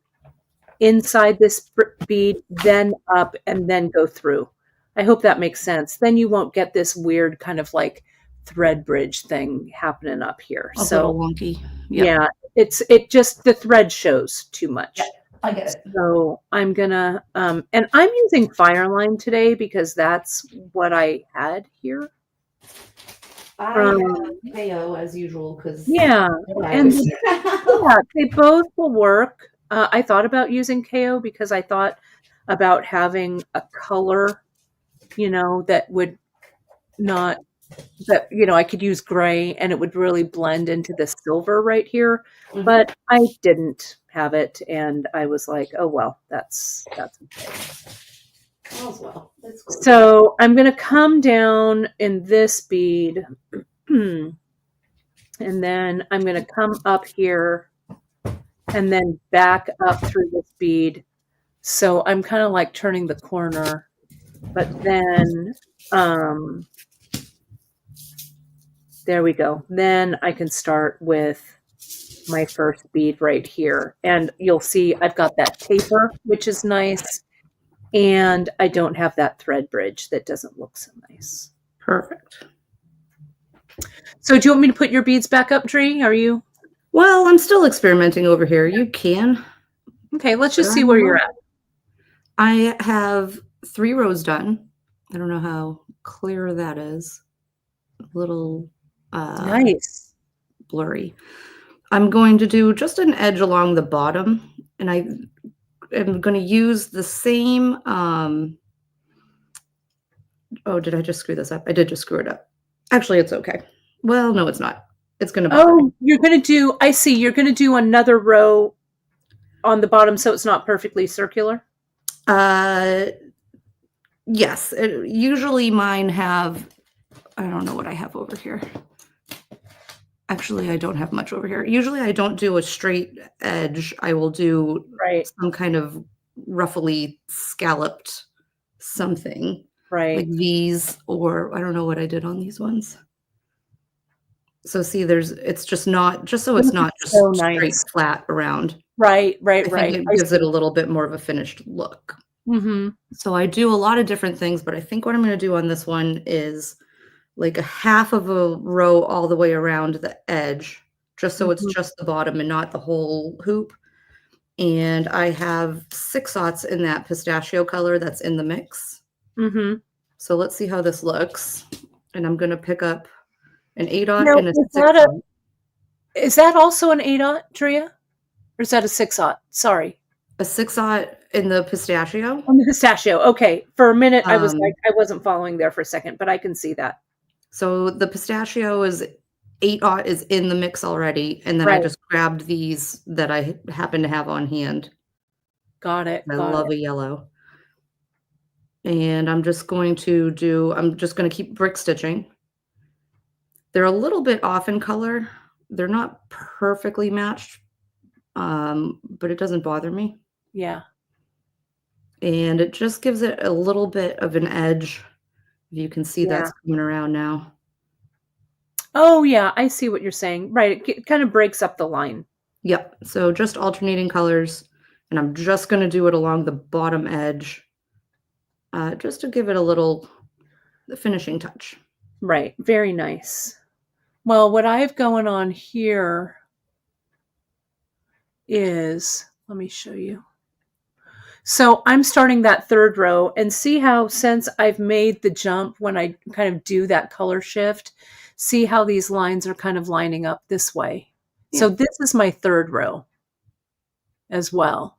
inside this bead, then up, and then go through. I hope that makes sense. Then you won't get this weird kind of like thread bridge thing happening up here. A little wonky. Yep. Yeah, it just, the thread shows too much. Yeah, I get it. So I'm gonna, and I'm using Fireline today because that's what I had here. I have KO as usual because yeah, and yeah, they both will work. I thought about using KO because I thought about having a color, that would not, that, I could use gray and it would really blend into the silver right here, but I didn't have it. And I was like, oh, well, that's okay. Well, that's cool. So I'm going to come down in this bead and then I'm going to come up here and then back up through this bead. So I'm kind of like turning the corner, but then, there we go. Then I can start with my first bead right here. And you'll see I've got that taper, which is nice. And I don't have that thread bridge that doesn't look so nice. Perfect. So do you want me to put your beads back up, Drea? Are you? Well, I'm still experimenting over here. You can. Okay, let's just see where you're at. I have 3 rows done. I don't know how clear that is. A little nice. Blurry. I'm going to do just an edge along the bottom, and I am going to use the same oh, did I just screw this up? I did just screw it up. Actually, it's okay. Well, no, it's not. It's going to you're going to do, I see, you're going to do another row on the bottom so it's not perfectly circular? Yes. Usually mine have, I don't know what I have over here. Actually, I don't have much over here. Usually I don't do a straight edge. I will do some kind of roughly scalloped something. Right. Like these, or I don't know what I did on these ones. So see, it's just not, just so it's not just so straight flat around. Right. I think it gives it a little bit more of a finished look. Mm-hmm. So I do a lot of different things, but I think what I'm going to do on this one is like a half of a row all the way around the edge, just so it's just the bottom and not the whole hoop. And I have 6/0 in that pistachio color that's in the mix. Mm-hmm. So let's see how this looks. And I'm going to pick up an 8/0 and a 6/0. Is that also an 8/0, Drea? Or is that a 6/0? Sorry. A 6/0 in the pistachio? On the pistachio. Okay. For a minute, I was like, I wasn't following there for a second, but I can see that. So the pistachio is 8/0 is in the mix already. And then I just grabbed these that I happen to have on hand. Got it. I love a yellow. And I'm just going to keep brick stitching. They're a little bit off in color. They're not perfectly matched, but it doesn't bother me. Yeah. And it just gives it a little bit of an edge. You can see that's coming around now. Oh, yeah. I see what you're saying. Right. It kind of breaks up the line. Yep. So just alternating colors. And I'm just going to do it along the bottom edge. Just to give it a little finishing touch. Right. Very nice. Well, what I have going on here is, let me show you. So I'm starting that third row, and see how, since I've made the jump when I kind of do that color shift, see how these lines are kind of lining up this way. So this is my third row as well.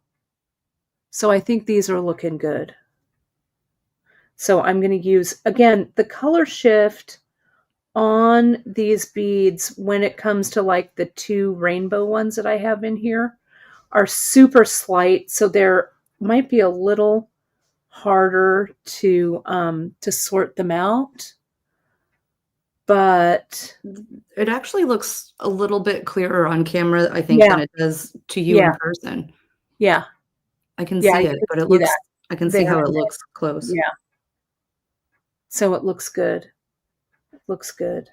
So I think these are looking good. So I'm going to use, again, the color shift on these beads when it comes to like the 2 rainbow ones that I have in here are super slight. So there might be a little harder to sort them out. But it actually looks a little bit clearer on camera, I think, than it does to you in person. Yeah. I can see it, but it looks, I can see how it looks close. Yeah. So it looks good. It looks good.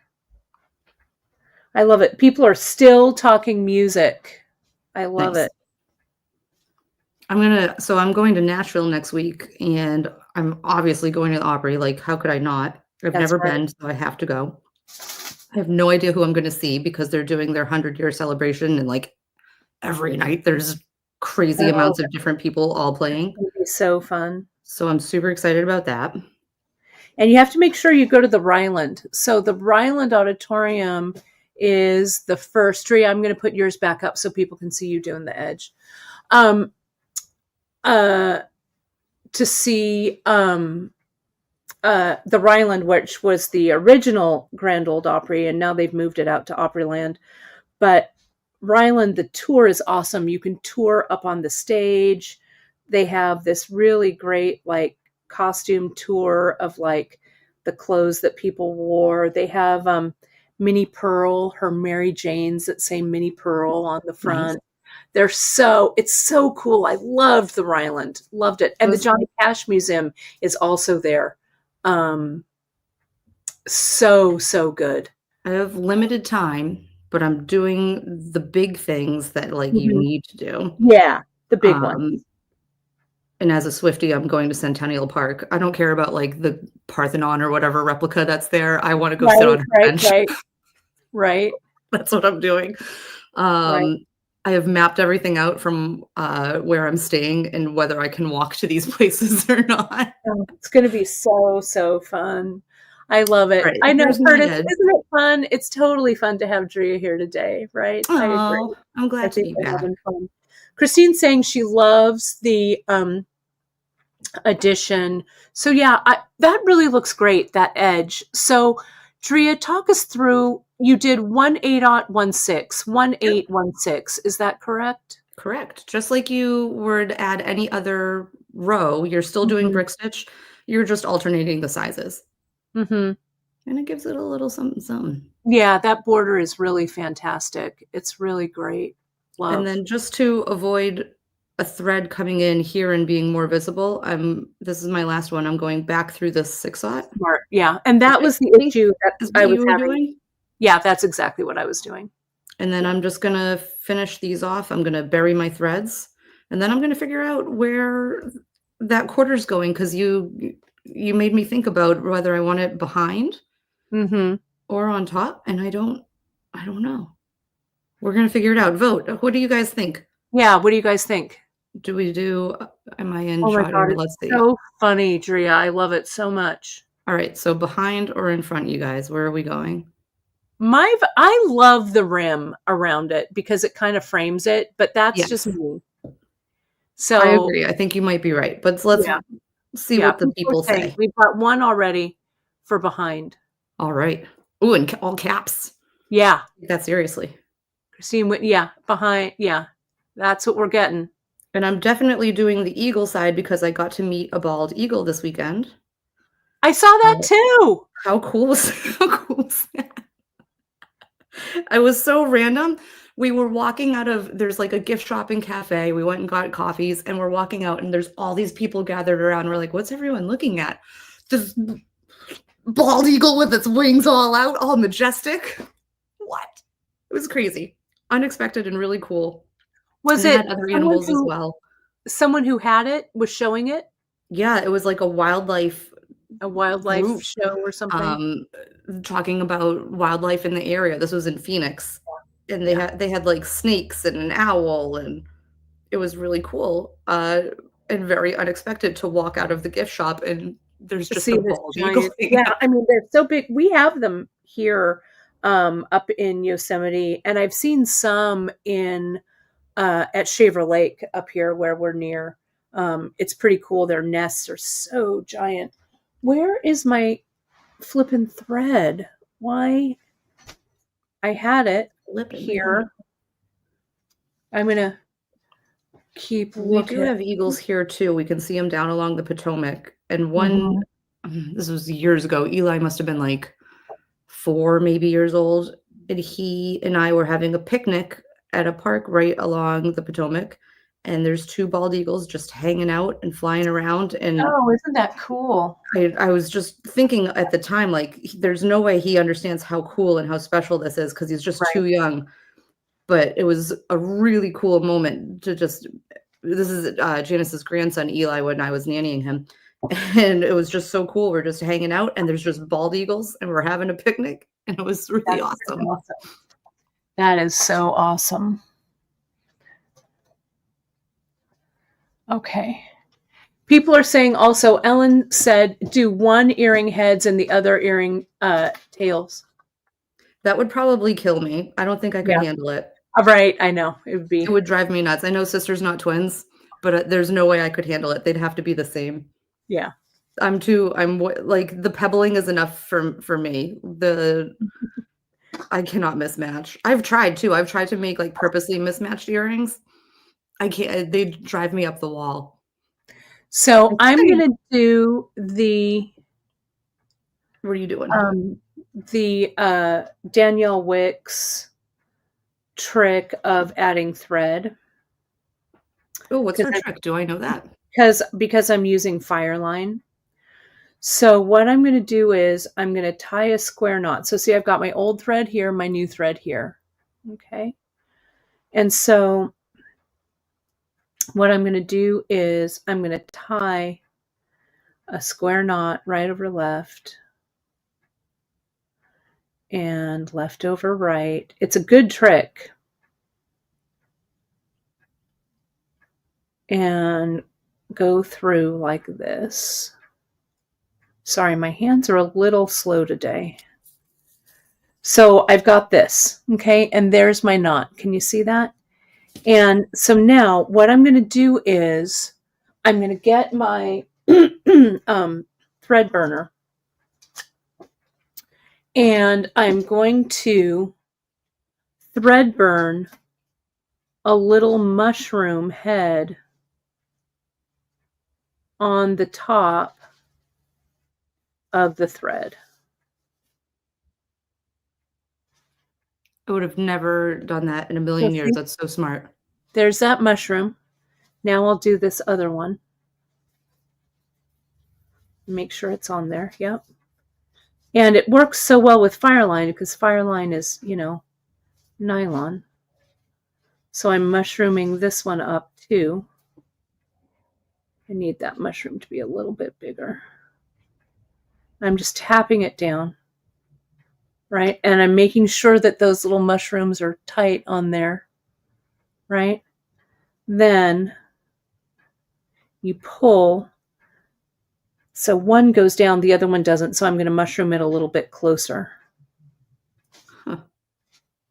I love it. People are still talking music. I love it. So I'm going to Nashville next week, and I'm obviously going to the Opry. Like, how could I not? I've never been, so I have to go. I have no idea who I'm going to see because they're doing their 100-year celebration, and like every night there's crazy amounts of different people all playing. It'll be so fun. So I'm super excited about that. And you have to make sure you go to the Ryland. So the Ryland Auditorium is the first. Drea, I'm going to put yours back up so people can see you doing the edge. To see the Ryland, which was the original Grand Ole Opry, and now they've moved it out to Opryland. But Ryland, the tour is awesome. You can tour up on the stage. They have this really great like costume tour of like the clothes that people wore. They have Minnie Pearl, her Mary Janes that say Minnie Pearl on the front. Nice. It's so cool. I loved the Ryland, loved it. And the Johnny Cash Museum is also there. So good. I have limited time, but I'm doing the big things that like you need to do. Yeah, the big ones. And as a Swiftie, I'm going to Centennial Park. I don't care about like the Parthenon or whatever replica that's there. I want to go sit on a bench. Right. That's what I'm doing. I have mapped everything out from where I'm staying and whether I can walk to these places or not. Oh, it's going to be so fun. I love it. Right, I know, Curtis, isn't it fun? It's totally fun to have Drea here today, right? Oh, I agree. I'm glad to be back. Christine's saying she loves the addition. So yeah, that really looks great, that edge. So Drea, talk us through, you did 1/8-16, 1/8-16. Is that correct? Correct. Just like you would add any other row, you're still doing brick stitch. You're just alternating the sizes. And it gives it a little something. Yeah, that border is really fantastic. It's really great. Love. And then just to avoid a thread coming in here and being more visible, this is my last one. I'm going back through the 6/0. Smart. Yeah. And that was the issue that I was having. Yeah, that's exactly what I was doing. And then I'm just going to finish these off. I'm going to bury my threads. And then I'm going to figure out where that quarter's going, because you made me think about whether I want it behind or on top. And I don't know. We're going to figure it out. Vote. What do you guys think? Yeah. What do you guys think? Do we do, am I in shot? My God, let's see. So funny, Drea. I love it so much. All right. So behind or in front, you guys, where are we going? I love the rim around it because it kind of frames it, but that's just me. So I agree. I think you might be right, but let's see what the people say. We've got one already for behind. All right. Ooh, and all caps. Yeah. Take that seriously. Christine, behind. Yeah. That's what we're getting. And I'm definitely doing the eagle side because I got to meet a bald eagle this weekend. I saw that too. How cool was that? I was so random. We were walking out of, there's like a gift shop and cafe. We went and got coffees and we're walking out and there's all these people gathered around. We're like, what's everyone looking at? This bald eagle with its wings all out, all majestic. What? It was crazy. Unexpected and really cool. Was it other animals as well? Someone who had it was showing it? Yeah, it was like a wildlife group, show or something. Talking about wildlife in the area. This was in Phoenix. And they had like snakes and an owl, and it was really cool. And very unexpected to walk out of the gift shop and there's just a bald eagle. Yeah, I mean, they're so big. We have them here up in Yosemite, and I've seen some in at Shaver Lake up here where we're near. It's pretty cool. Their nests are so giant. Where is my flippin' thread? Why? I had it here. I'm gonna keep looking. We do have eagles here too. We can see them down along the Potomac. And one, this was years ago. Eli must have been like 4 maybe years old, and he and I were having a picnic at a park right along the Potomac, and there's 2 bald eagles just hanging out and flying around. And oh, isn't that cool? I was just thinking at the time, like, there's no way he understands how cool and how special this is because he's just too young. But it was a really cool moment to just, this is Janice's grandson, Eli, when I was nannying him. And it was just so cool. We're just hanging out and there's just bald eagles and we're having a picnic. And it was really awesome. That is so awesome. Okay. People are saying also, Ellen said, do one earring heads and the other earring tails. That would probably kill me. I don't think I could handle it. Right. I know. It would drive me nuts. I know sisters, not twins, but there's no way I could handle it. They'd have to be the same. Yeah. I'm like, the pebbling is enough for me. I cannot mismatch. I've tried too. I've tried to make like purposely mismatched earrings. I can't, they drive me up the wall. So I'm going to do the, what are you doing? The Danielle Wicks trick of adding thread. Oh, what's her trick? Do I know that? Because I'm using Fireline. So what I'm going to do is I'm going to tie a square knot. So see, I've got my old thread here, my new thread here. Okay. And so what I'm going to do is I'm going to tie a square knot right over left and left over right. It's a good trick. And go through like this. Sorry, my hands are a little slow today. So I've got this, okay? And there's my knot. Can you see that? And so now what I'm going to do is I'm going to get my thread burner and I'm going to thread burn a little mushroom head on the top of the thread. I would have never done that in a million years. That's so smart. There's that mushroom. Now I'll do this other one. Make sure it's on there. Yep. And it works so well with Fireline because Fireline is, nylon. So I'm mushrooming this one up too. I need that mushroom to be a little bit bigger. I'm just tapping it down, right? And I'm making sure that those little mushrooms are tight on there, right? Then you pull. So one goes down, the other one doesn't. So I'm going to mushroom it a little bit closer. Huh.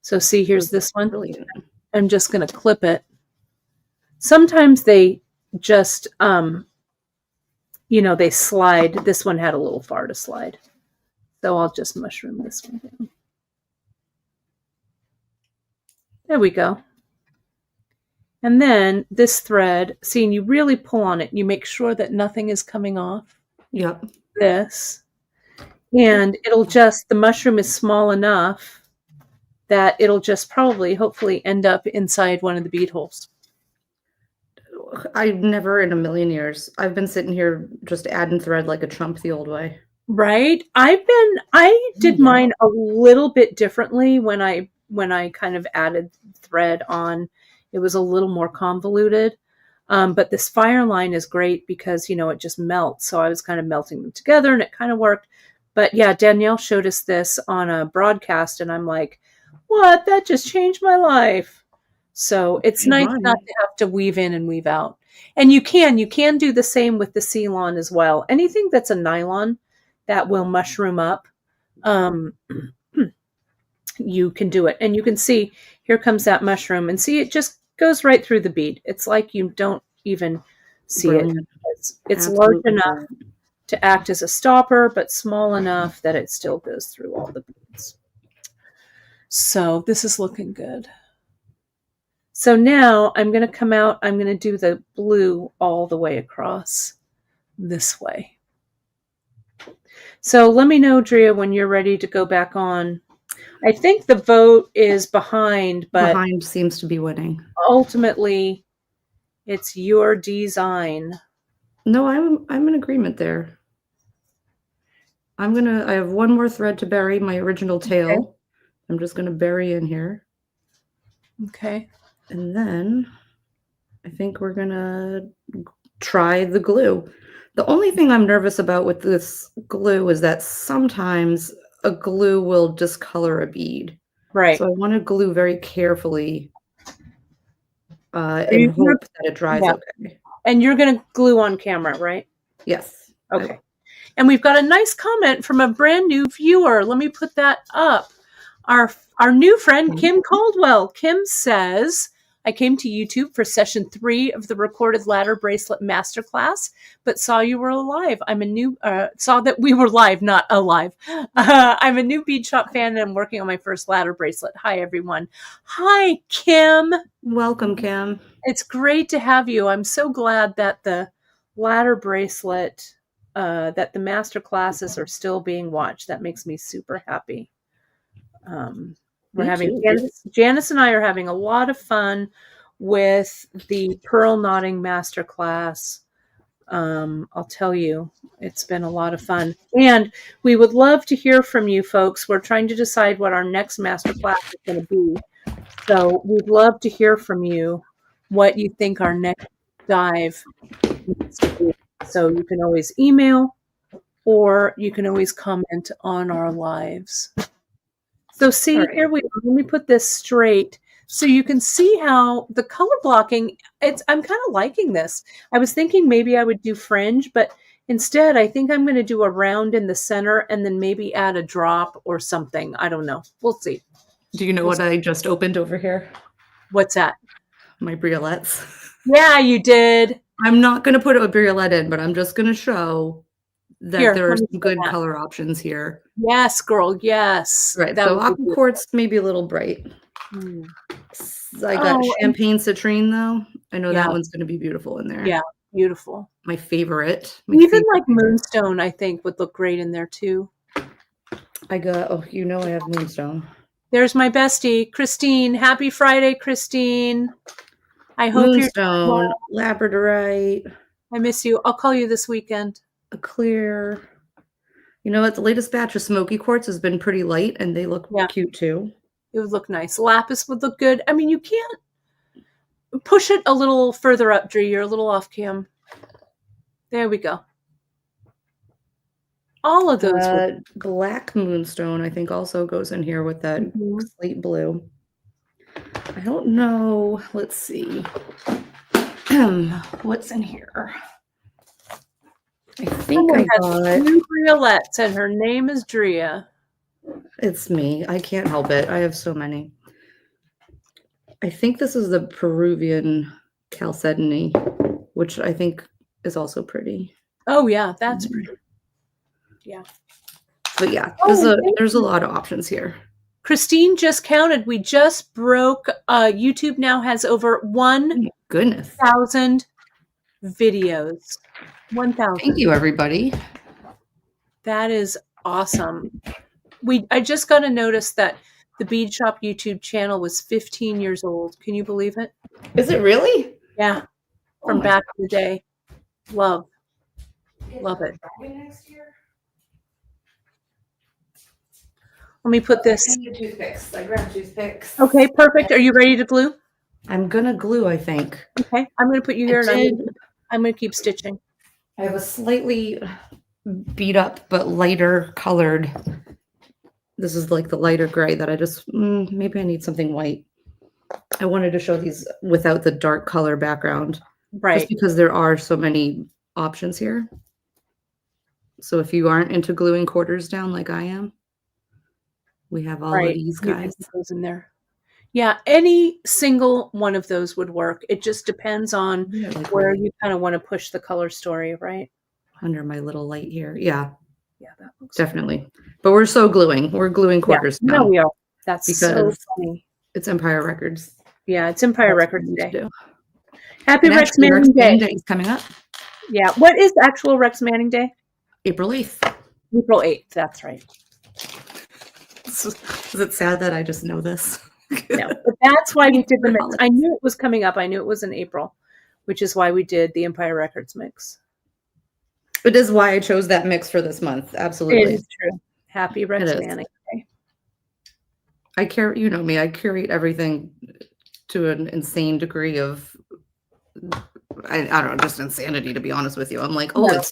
So see, here's this one. Brilliant. I'm just going to clip it. Sometimes they just, they slide. This one had a little far to slide. So I'll just mushroom this one down. There we go. And then this thread, see, and you really pull on it. You make sure that nothing is coming off. Yep. This. And it'll just, the mushroom is small enough that it'll just probably, hopefully, end up inside one of the bead holes. I never in a million years. I've been sitting here just adding thread like a chump the old way. Right. I did mine a little bit differently when I kind of added thread on. It was a little more convoluted. But this Fireline is great because, it just melts. So I was kind of melting them together and it kind of worked. But yeah, Danielle showed us this on a broadcast and I'm like, what? That just changed my life. So it's nice not to have to weave in and weave out. And you can do the same with the Ceylon as well. Anything that's a nylon that will mushroom up. you can do it. And you can see, here comes that mushroom, and see, it just goes right through the bead. It's like you don't even see it. Brilliant. It's large Absolutely enough brilliant. to act as a stopper, but small enough that it still goes through all the beads. So this is looking good. So now I'm going to come out, I'm going to do the blue all the way across this way. So let me know, Drea, when you're ready to go back on. I think the vote is behind, but Behind seems to be winning. ultimately it's your design. No, I'm in agreement there. I have one more thread to bury, my original tail. Okay. I'm just gonna bury in here. Okay. And then I think we're gonna try the glue. The only thing I'm nervous about with this glue is that sometimes a glue will discolor a bead. Right. So I want to glue very carefully you and hope that it dries okay. And you're going to glue on camera, right? Yes. Okay. And we've got a nice comment from a brand new viewer. Let me put that up. Our new friend, Kim Caldwell. Kim says, I came to YouTube for session 3 of the recorded ladder bracelet masterclass, but saw you were alive. Saw that we were live, not alive. I'm a new bead shop fan and I'm working on my first ladder bracelet. Hi, everyone. Hi, Kim. Welcome, Kim. It's great to have you. I'm so glad that the ladder bracelet, that the master classes are still being watched. That makes me super happy. We're having Janice and I are having a lot of fun with the pearl knotting master class. I'll tell you, it's been a lot of fun. And we would love to hear from you folks. We're trying to decide what our next master class is going to be. So we'd love to hear from you what you think our next dive needs to be. So you can always email or you can always comment on our lives. So see, here we are. Let me put this straight so you can see how the color blocking, I'm kind of liking this. I was thinking maybe I would do fringe, but instead I think I'm going to do a round in the center and then maybe add a drop or something. I don't know. We'll see. Do you know what I just opened over here? What's that? My briolets. Yeah, you did. I'm not going to put a briolet in, but I'm just going to show that there are some good color options here. Yes, girl. Yes. Right. So aqua quartz maybe a little bright. I got champagne citrine though. I know that one's going to be beautiful in there. Yeah, beautiful. My favorite. Even like moonstone, I think would look great in there too. I got. Oh, you know I have moonstone. There's my bestie, Christine. Happy Friday, Christine. I hope moonstone, labradorite. I miss you. I'll call you this weekend. A clear. You know what? The latest batch of smoky quartz has been pretty light, and they look cute too. It would look nice. Lapis would look good. I mean, you can't push it a little further up, Dre. You're a little off cam. There we go. All of those. Black moonstone, I think, also goes in here with that slate blue. I don't know. Let's see. What's in here? I think I got 2 briolets, and her name is Drea. It's me. I can't help it. I have so many. I think this is the Peruvian chalcedony, which I think is also pretty. Oh yeah, that's pretty. Yeah. But yeah, there's a lot of options here. Christine just counted. We just broke. YouTube now has over 1,000 videos. 1,000. Thank you, everybody. That is awesome. I just got a notice that the Bead Shop YouTube channel was 15 years old. Can you believe it? Is it really? Yeah. From back in the day. Love it. Let me put this. I grabbed toothpicks. Okay, perfect. Are you ready to glue? I'm gonna glue, I think. Okay, I'm gonna put you here and I'm gonna keep stitching. I have a slightly beat up but lighter colored. This is like the lighter gray that I just maybe I need something white. I wanted to show these without the dark color background, right? Just because there are so many options here. So if you aren't into gluing quarters down like I am, We have all of these You can guys. put those in there. Yeah, any single one of those would work. It just depends on where you kind of want to push the color story, right? Under my little light here. Yeah. Yeah, that looks definitely. Good. But we're so gluing. We're gluing quarters down. No, we are. That's so funny. It's Empire Records. Yeah, it's Empire Records Day. Do. Happy Rex Manning Day. Is coming up. Yeah. What is actual Rex Manning Day? April 8th. April 8th. That's right. Is it sad that I just know this? No, but that's why we did the mix. I knew it was coming up. I knew it was in April, which is why we did the Empire Records mix. It is why I chose that mix for this month. Absolutely. It is true. Happy Rex Manning Day. You know me, I curate everything to an insane degree of, I don't know, just insanity, to be honest with you. I'm like, it's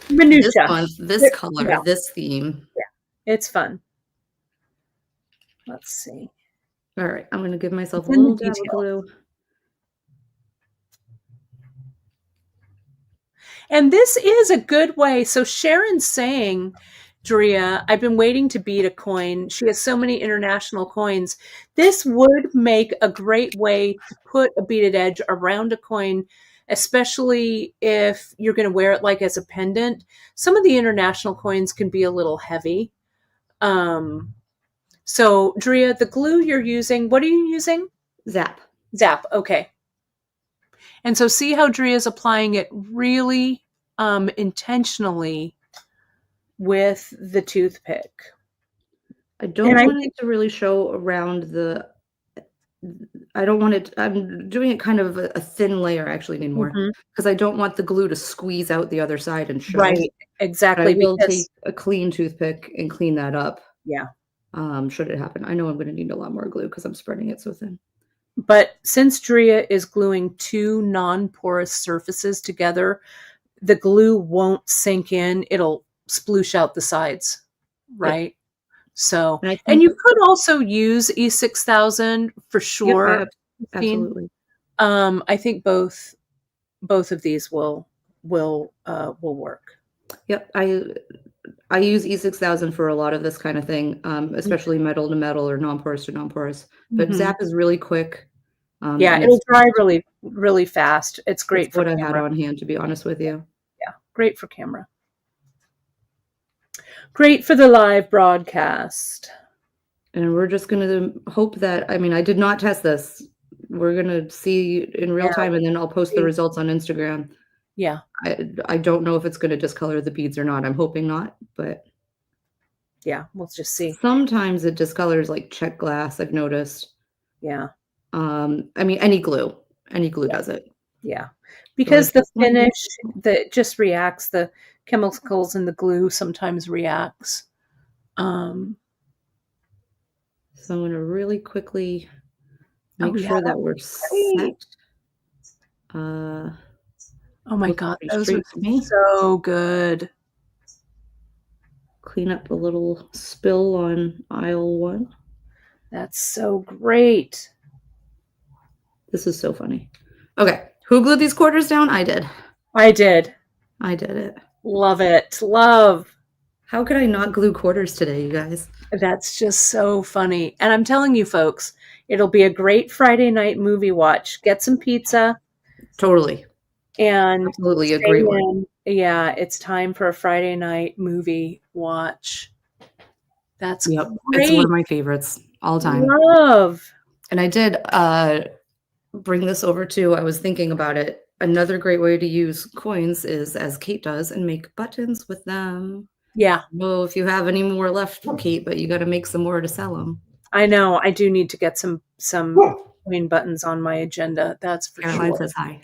minutia. This month, this color, this theme. Yeah, it's fun. Let's see. All right, I'm going to give myself a little dab of glue. And this is a good way. So Sharon's saying, Drea, I've been waiting to bead a coin. She has so many international coins. This would make a great way to put a beaded edge around a coin, especially if you're going to wear it like as a pendant. Some of the international coins can be a little heavy. So Drea, the glue you're using, what are you using? Zap. Zap, okay. And so see how Drea's applying it really intentionally with the toothpick. I don't want it to really show around I don't want it, I'm doing it kind of a thin layer. I actually need more because I don't want the glue to squeeze out the other side and show. Right, exactly. But I will take a clean toothpick and clean that up. Yeah. Should it happen. I know I'm going to need a lot more glue because I'm spreading it so thin. But since Drea is gluing two non-porous surfaces together, the glue won't sink in. It'll sploosh out the sides, right? Yep. So, and you could also use E6000 for sure. Yep, absolutely. I think both of these will work. Yep, I use E6000 for a lot of this kind of thing, especially metal to metal or non-porous to non-porous. But Zap is really quick. It'll dry really, really fast. It's great for what I had on hand, to be honest with you. Yeah, great for camera. Great for the live broadcast. And we're just going to hope that, I mean, I did not test this. We're going to see in real time, and then I'll post the results on Instagram. Yeah. I don't know if it's going to discolor the beads or not. I'm hoping not, but yeah, we'll just see. Sometimes it discolors like check glass, I've noticed. Yeah. I mean, any glue does it. Yeah. Because the finish that just reacts, the chemicals in the glue sometimes reacts. So I'm going to really quickly make sure that we're set. Oh my God, those are so good. Clean up a little spill on aisle 1. That's so great. This is so funny. Okay, who glued these quarters down? I did. I did. I did it. Love it. Love. How could I not glue quarters today, you guys? That's just so funny. And I'm telling you, folks, it'll be a great Friday night movie watch. Get some pizza. Totally. And absolutely a great one. Yeah, it's time for a Friday night movie watch. That's great. It's one of my favorites all time. Love. And I did bring this over too. I was thinking about it. Another great way to use coins is, as Kate does, and make buttons with them. Yeah. Well, if you have any more left, Kate, but you got to make some more to sell them. I know. I do need to get some coin buttons on my agenda. That's for Caroline sure. Says hi.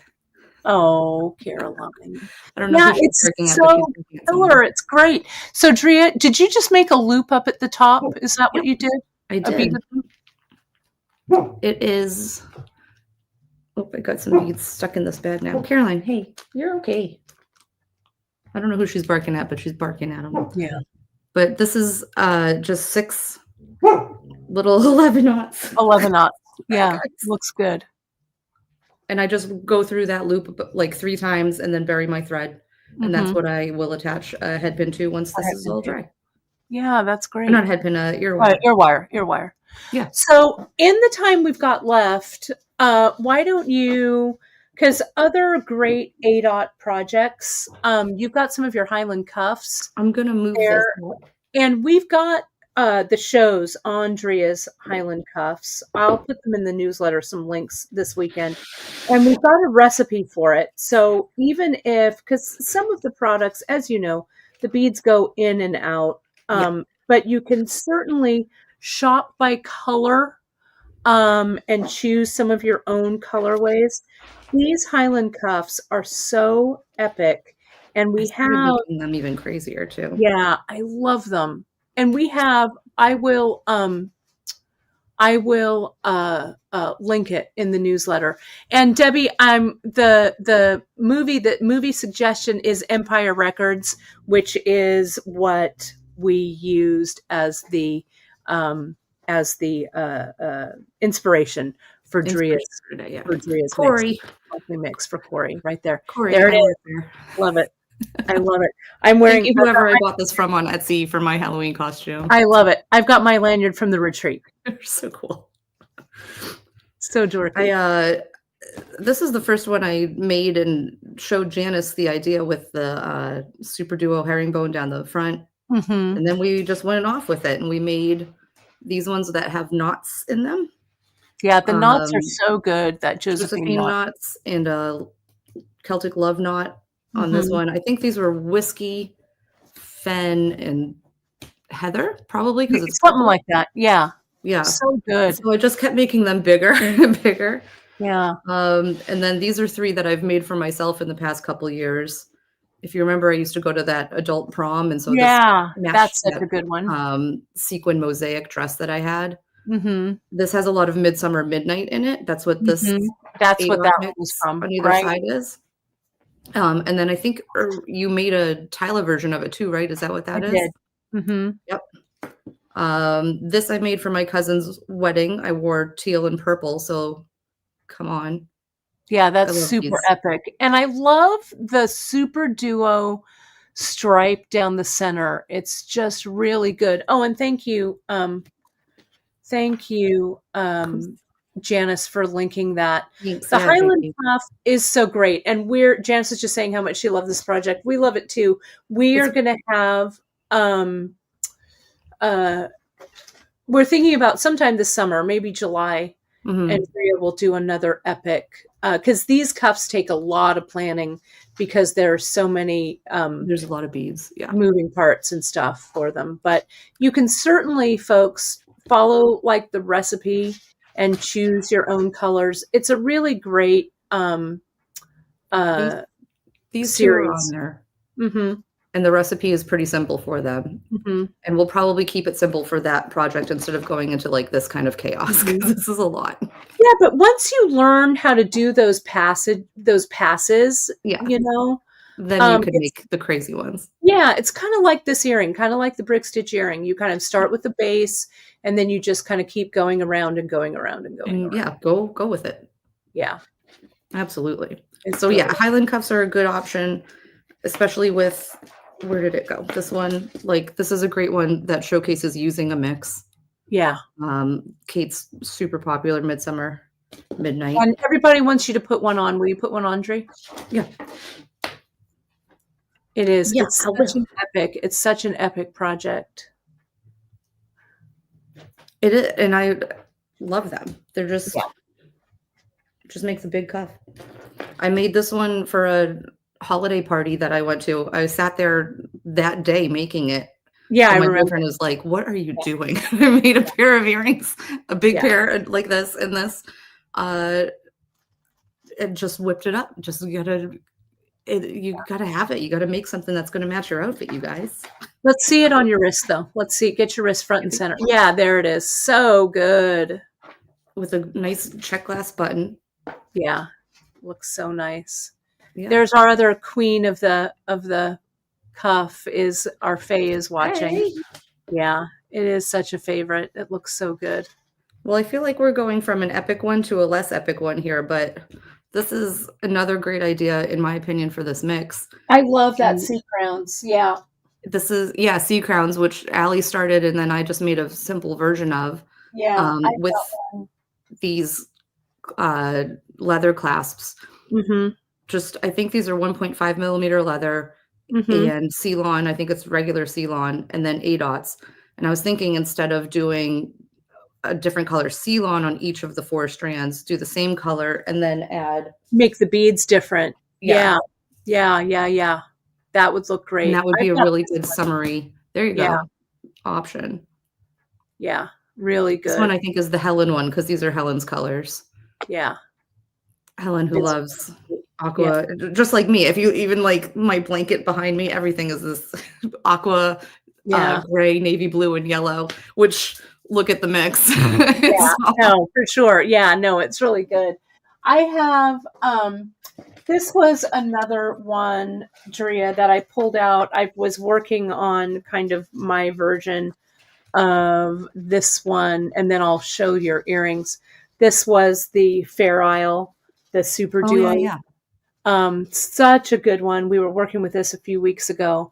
Oh, Caroline. I don't know. Yeah, it's so killer. It's great. So, Drea, did you just make a loop up at the top? Is that what you did? I did. It is. Oh, I got some beads stuck in this bag now. Caroline, hey, you're okay. I don't know who she's barking at, but she's barking at them. Yeah. But this is just 6 little 11 knots. 11 knots. Yeah, looks good. And I just go through that loop like 3 times and then bury my thread. And that's what I will attach a head pin to once this is all dry. Yeah, that's great. Not head pin, earwire. Earwire. Yeah. So in the time we've got left, why don't you, because other great ADOT projects, you've got some of your Highland cuffs. I'm going to move there, this. And we've got the shows on Drea's Highland cuffs. I'll put them in the newsletter, some links this weekend. And we've got a recipe for it. So even if, because some of the products, as you know, the beads go in and out, but you can certainly shop by color and choose some of your own colorways. These Highland cuffs are so epic. And we have making them even crazier too. Yeah, I love them. And we have, I will link it in the newsletter. And Debbie, the movie suggestion is Empire Records, which is what we used as the inspiration for Drea's Corey mix for Corey right there. Corey, there it is. Love it. I love it. I'm wearing Thank you, whoever I bought this from on Etsy for my Halloween costume. I love it. I've got my lanyard from the retreat. They're so cool. So Dorothy. This is the first one I made and showed Janice the idea with the Super Duo herringbone down the front. Mm-hmm. And then we just went off with it and we made these ones that have knots in them. Yeah, the knots are so good. That Josephine knots and a Celtic love knot on this one. I think these were Whiskey, Fen, and Heather, probably, because it's something like that. Yeah. Yeah. So good. So I just kept making them bigger and bigger. Yeah. And then these are 3 that I've made for myself in the past couple years. If you remember, I used to go to that adult prom, and so that's such a good one. Sequin mosaic dress that I had. Mm-hmm. This has a lot of Midsummer Midnight in it. That's what this. That's what that one was from. On either side is. And then I think you made a Tyla version of it too, right? Is that what that is? Did. Mm-hmm. Yep. This I made for my cousin's wedding. I wore teal and purple, so come on. Yeah, that's super epic. And I love the Super Duo stripe down the center. It's just really good. Oh, and thank you, Janice, for linking that. Thanks. The Highland Cuff is so great. And Janice is just saying how much she loved this project. We love it too. We are going to have, we're thinking about sometime this summer, maybe July, and Drea will do another epic, because these cuffs take a lot of planning because there are so many, there's a lot of beads, moving parts and stuff for them. But you can certainly, folks, follow like the recipe and choose your own colors. It's a really great these series. 2 are on there. And the recipe is pretty simple for them. And we'll probably keep it simple for that project instead of going into like this kind of chaos, because this is a lot. Yeah, but once you learn how to do those passes, you know, then you can make the crazy ones. Yeah, it's kind of like this earring, kind of like the brick stitch earring. You kind of start with the base, and then you just kind of keep going around and going around and going around. Yeah, go with it. Yeah, absolutely. So yeah, Highland cuffs are a good option, especially with, where did it go? This one, like, this is a great one that showcases using a mix. Yeah. Kate's super popular Midsummer Midnight. And everybody wants you to put one on. Will you put one on, Dre? Yeah. It is. Yeah, it's such an epic. It's such an epic project. It is, and I love them. They're just makes a big cuff. I made this one for a holiday party that I went to. I sat there that day making it. Yeah, and I my remember. girlfriend was like, "What are you doing?" I made a pair of earrings, a big pair like this and this. And just whipped it up. Just you gotta have it. You gotta make something that's gonna match your outfit, you guys. Let's see it on your wrist, though. Let's see. Get your wrist front and center. Yeah, there it is. So good. With a nice check glass button. Yeah, looks so nice. Yeah. There's our other queen of the cuff. Is our Faye is watching. Hey. Yeah, it is such a favorite. It looks so good. Well, I feel like we're going from an epic one to a less epic one here, but this is another great idea, in my opinion, for this mix. I love that sea crowns. Yeah. This is, sea crowns, which Allie started, and then I just made a simple version of, Yeah, I with these leather clasps. Just, I think these are 1.5 millimeter leather and Ceylon. I think it's regular Ceylon, and then A dots. And I was thinking, instead of doing a different color Ceylon on each of the 4 strands, do the same color and then add. make the beads different. Yeah. Yeah. That would look great. And that would be a really good summary. There you Yeah. go. Option. Yeah, really This one good. I think is the Helen one, because these are Helen's colors. Yeah. Helen, who It's- loves aqua, just like me. If you even like my blanket behind me, everything is this aqua, Yeah. gray, navy blue, and yellow, which, look at the mix. Yeah, no, for sure. Yeah, no, it's really good. I have this was another one, Drea, that I pulled out. I was working on kind of my version of this one, and then I'll show your earrings. This was the Fair Isle, the Super Duo. Yeah. Such a good one. We were working with this a few weeks ago.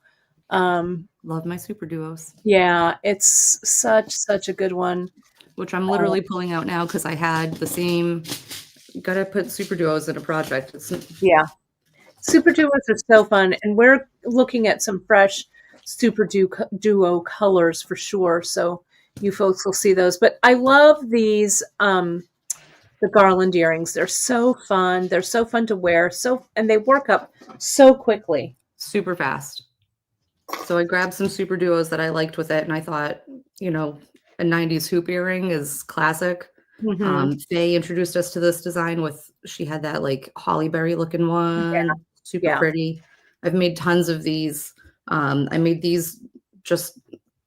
Love my super duos. Yeah, it's such a good one. Which I'm literally pulling out now because I had the same. Gotta put super duos in a project. Yeah. Super duos are so fun, and we're looking at some fresh super duo colors for sure. So you folks will see those. But I love these the garland earrings. They're so fun. They're so fun to wear. And they work up so quickly. Super fast. So I grabbed some super duos that I liked with it, and I thought, a 90s hoop earring is classic. Faye introduced us to this design she had that like holly berry looking one. Super pretty. I've made tons of these. I made these just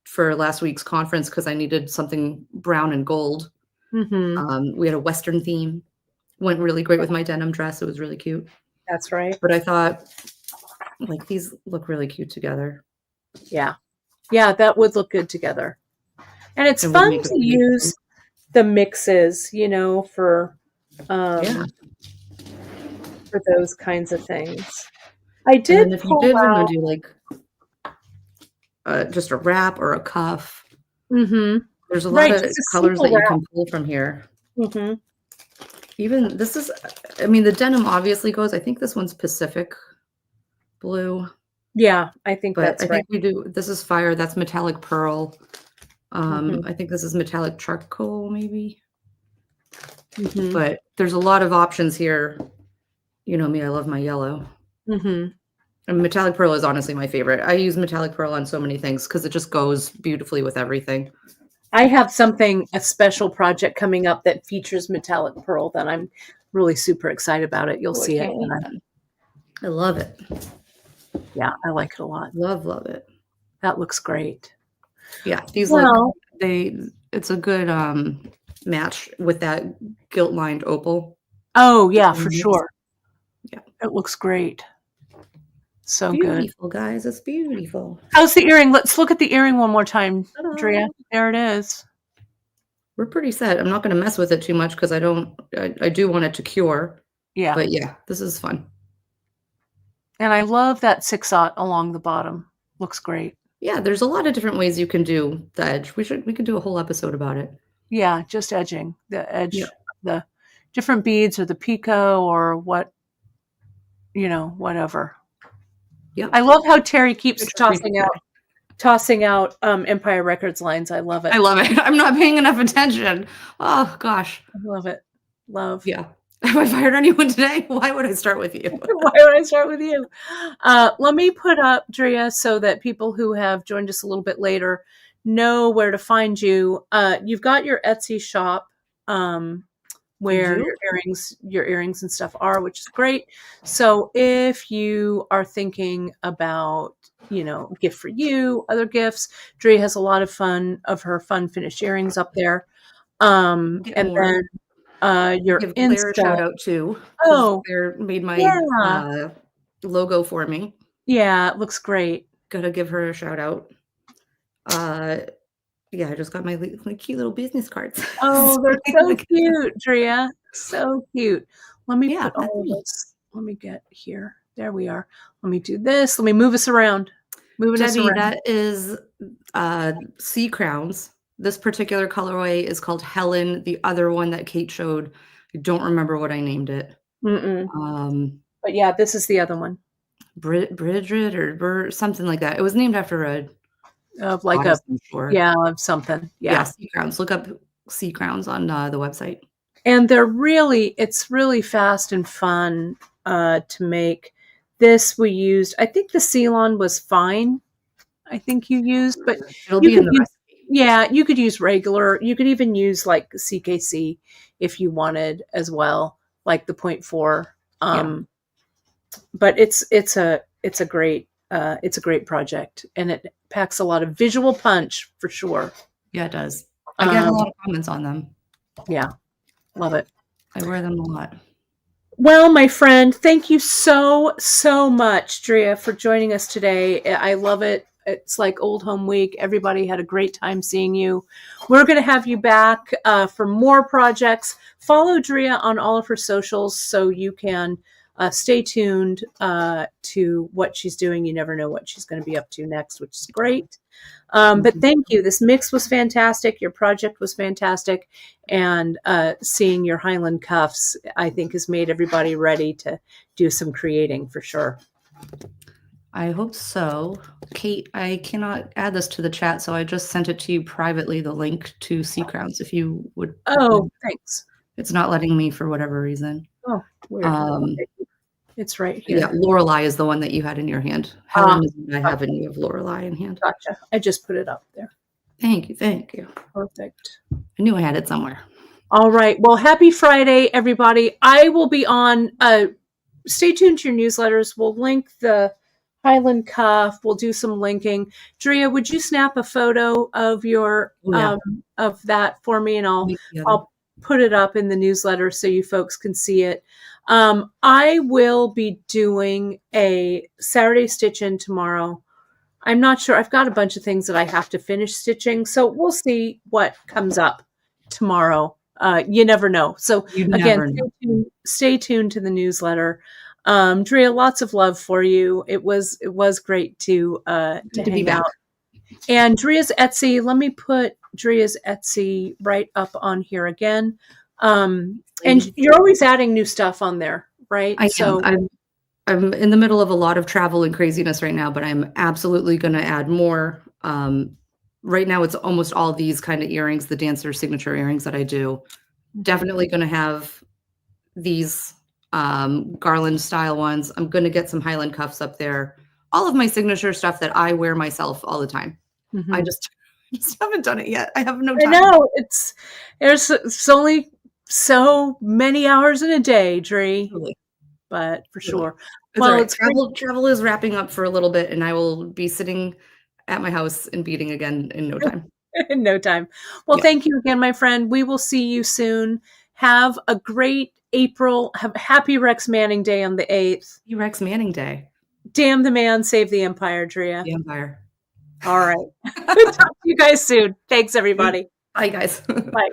for last week's conference because I needed something brown and gold. We had a Western theme. Went really great with my denim dress. It was really cute. That's right. But I thought, like, these look really cute together. Yeah, that would look good together. And it's fun to use the mixes, for those kinds of things. I did. And if you did want to do like just a wrap or a cuff, there's a lot of colors that you can pull from here. Even this is, the denim obviously goes. I think this one's Pacific blue. Yeah, I think that's right. I think we do. This is fire. That's metallic pearl. I think this is metallic charcoal, maybe. But there's a lot of options here. You know me, I love my yellow. And metallic pearl is honestly my favorite. I use metallic pearl on so many things because it just goes beautifully with everything. I have a special project coming up that features metallic pearl that I'm really super excited about it. You'll see it. I love it. Yeah, I like it a lot. Love it. That looks great. Yeah, these it's a good match with that gilt lined opal. Oh yeah, for sure. Yeah, it looks great. So beautiful, guys. It's beautiful. How's the earring? Let's look at the earring one more time, Drea. There it is. We're pretty set. I'm not going to mess with it too much because I do want it to cure. Yeah. But yeah, this is fun. And I love that 6/0 along the bottom. Looks great. Yeah, there's a lot of different ways you can do the edge. We could do a whole episode about it. Yeah, just edging the edge, the different beads or the picot or what, whatever. Yeah. I love how Terry keeps tossing out Empire Records lines. I love it. I love it. I'm not paying enough attention. Oh gosh. I love it. Love. Yeah. Have I fired anyone today? Why would I start with you? Let me put up, Drea, so that people who have joined us a little bit later know where to find you. You've got your Etsy shop where your earrings and stuff are, which is great. So if you are thinking about, gift for you, other gifts, Drea has a lot of her fun finished earrings up there. And then your give Claire a shout out too. Claire made my logo for me. Yeah, it looks great. Gotta give her a shout out. Yeah, I just got my cute little business cards. Oh, they're so cute, Drea. So cute. Let me put all this. Let me get here. There we are. Let me do this. Let me move us around. moving us Debbie, around. that is sea crowns. This particular colorway is called Helen. The other one that Kate showed, I don't remember what I named it. But yeah, this is the other one. Bridget or something like that. It was named after a Of like goddess, I'm sure. of something. Yeah. Sea crowns. Look up sea crowns on the website. And it's really fast and fun to make. This we used, I think the Ceylon was fine. I think you used, but it'll be in the recipe. Yeah, you could use regular. You could even use like CKC if you wanted as well, like the 0.4. But it's a great project, and it packs a lot of visual punch for sure. Yeah, it does. I get a lot of comments on them. Yeah, love it. I wear them a lot. Well, my friend, thank you so much, Drea, for joining us today. I love it. It's like old home week. Everybody had a great time seeing you. We're going to have you back for more projects. Follow Drea on all of her socials so you can stay tuned to what she's doing. You never know what she's going to be up to next, which is great. But thank you. This mix was fantastic. Your project was fantastic. And seeing your Highland cuffs, I think, has made everybody ready to do some creating for sure. I hope so. Kate, I cannot add this to the chat, so I just sent it to you privately, the link to Sea Crowns, if you would. Oh, thanks. It's not letting me for whatever reason. Oh, weird. It's right here. Yeah, Lorelei is the one that you had in your hand. Helen is what I have, and you have Lorelei in hand. Gotcha. I just put it up there. Thank you. Perfect. I knew I had it somewhere. All right. Well, happy Friday, everybody. I will be on. Stay tuned to your newsletters. We'll link the Highland cuff. We'll do some linking. Drea, would you snap a photo of your of that for me, and I'll put it up in the newsletter so you folks can see it. I will be doing a Saturday stitch-in tomorrow. I'm not sure. I've got a bunch of things that I have to finish stitching, so we'll see what comes up tomorrow. You never know. So stay tuned to the newsletter. Drea, lots of love for you. It was great to hang out. And Drea's Etsy, let me put Drea's Etsy right up on here again. And you're always adding new stuff on there, right? I'm in the middle of a lot of travel and craziness right now, but I'm absolutely going to add more. Right now, it's almost all these kind of earrings, the dancer signature earrings that I do. Definitely going to have these garland style ones. I'm going to get some Highland cuffs up there. All of my signature stuff that I wear myself all the time. Mm-hmm. I just haven't done it yet. I have no time. I know it's only so many hours in a day, Dre. Totally. But for sure. Well, right. Travel is wrapping up for a little bit, and I will be sitting at my house and beading again in no time. In no time. Well, thank you again, my friend. We will see you soon. Have a great April. Have happy Rex Manning Day on the 8th. Happy Rex Manning Day. Damn the man, save the empire, Drea. The empire. All right. Talk to you guys soon. Thanks, everybody. Bye, guys. Bye.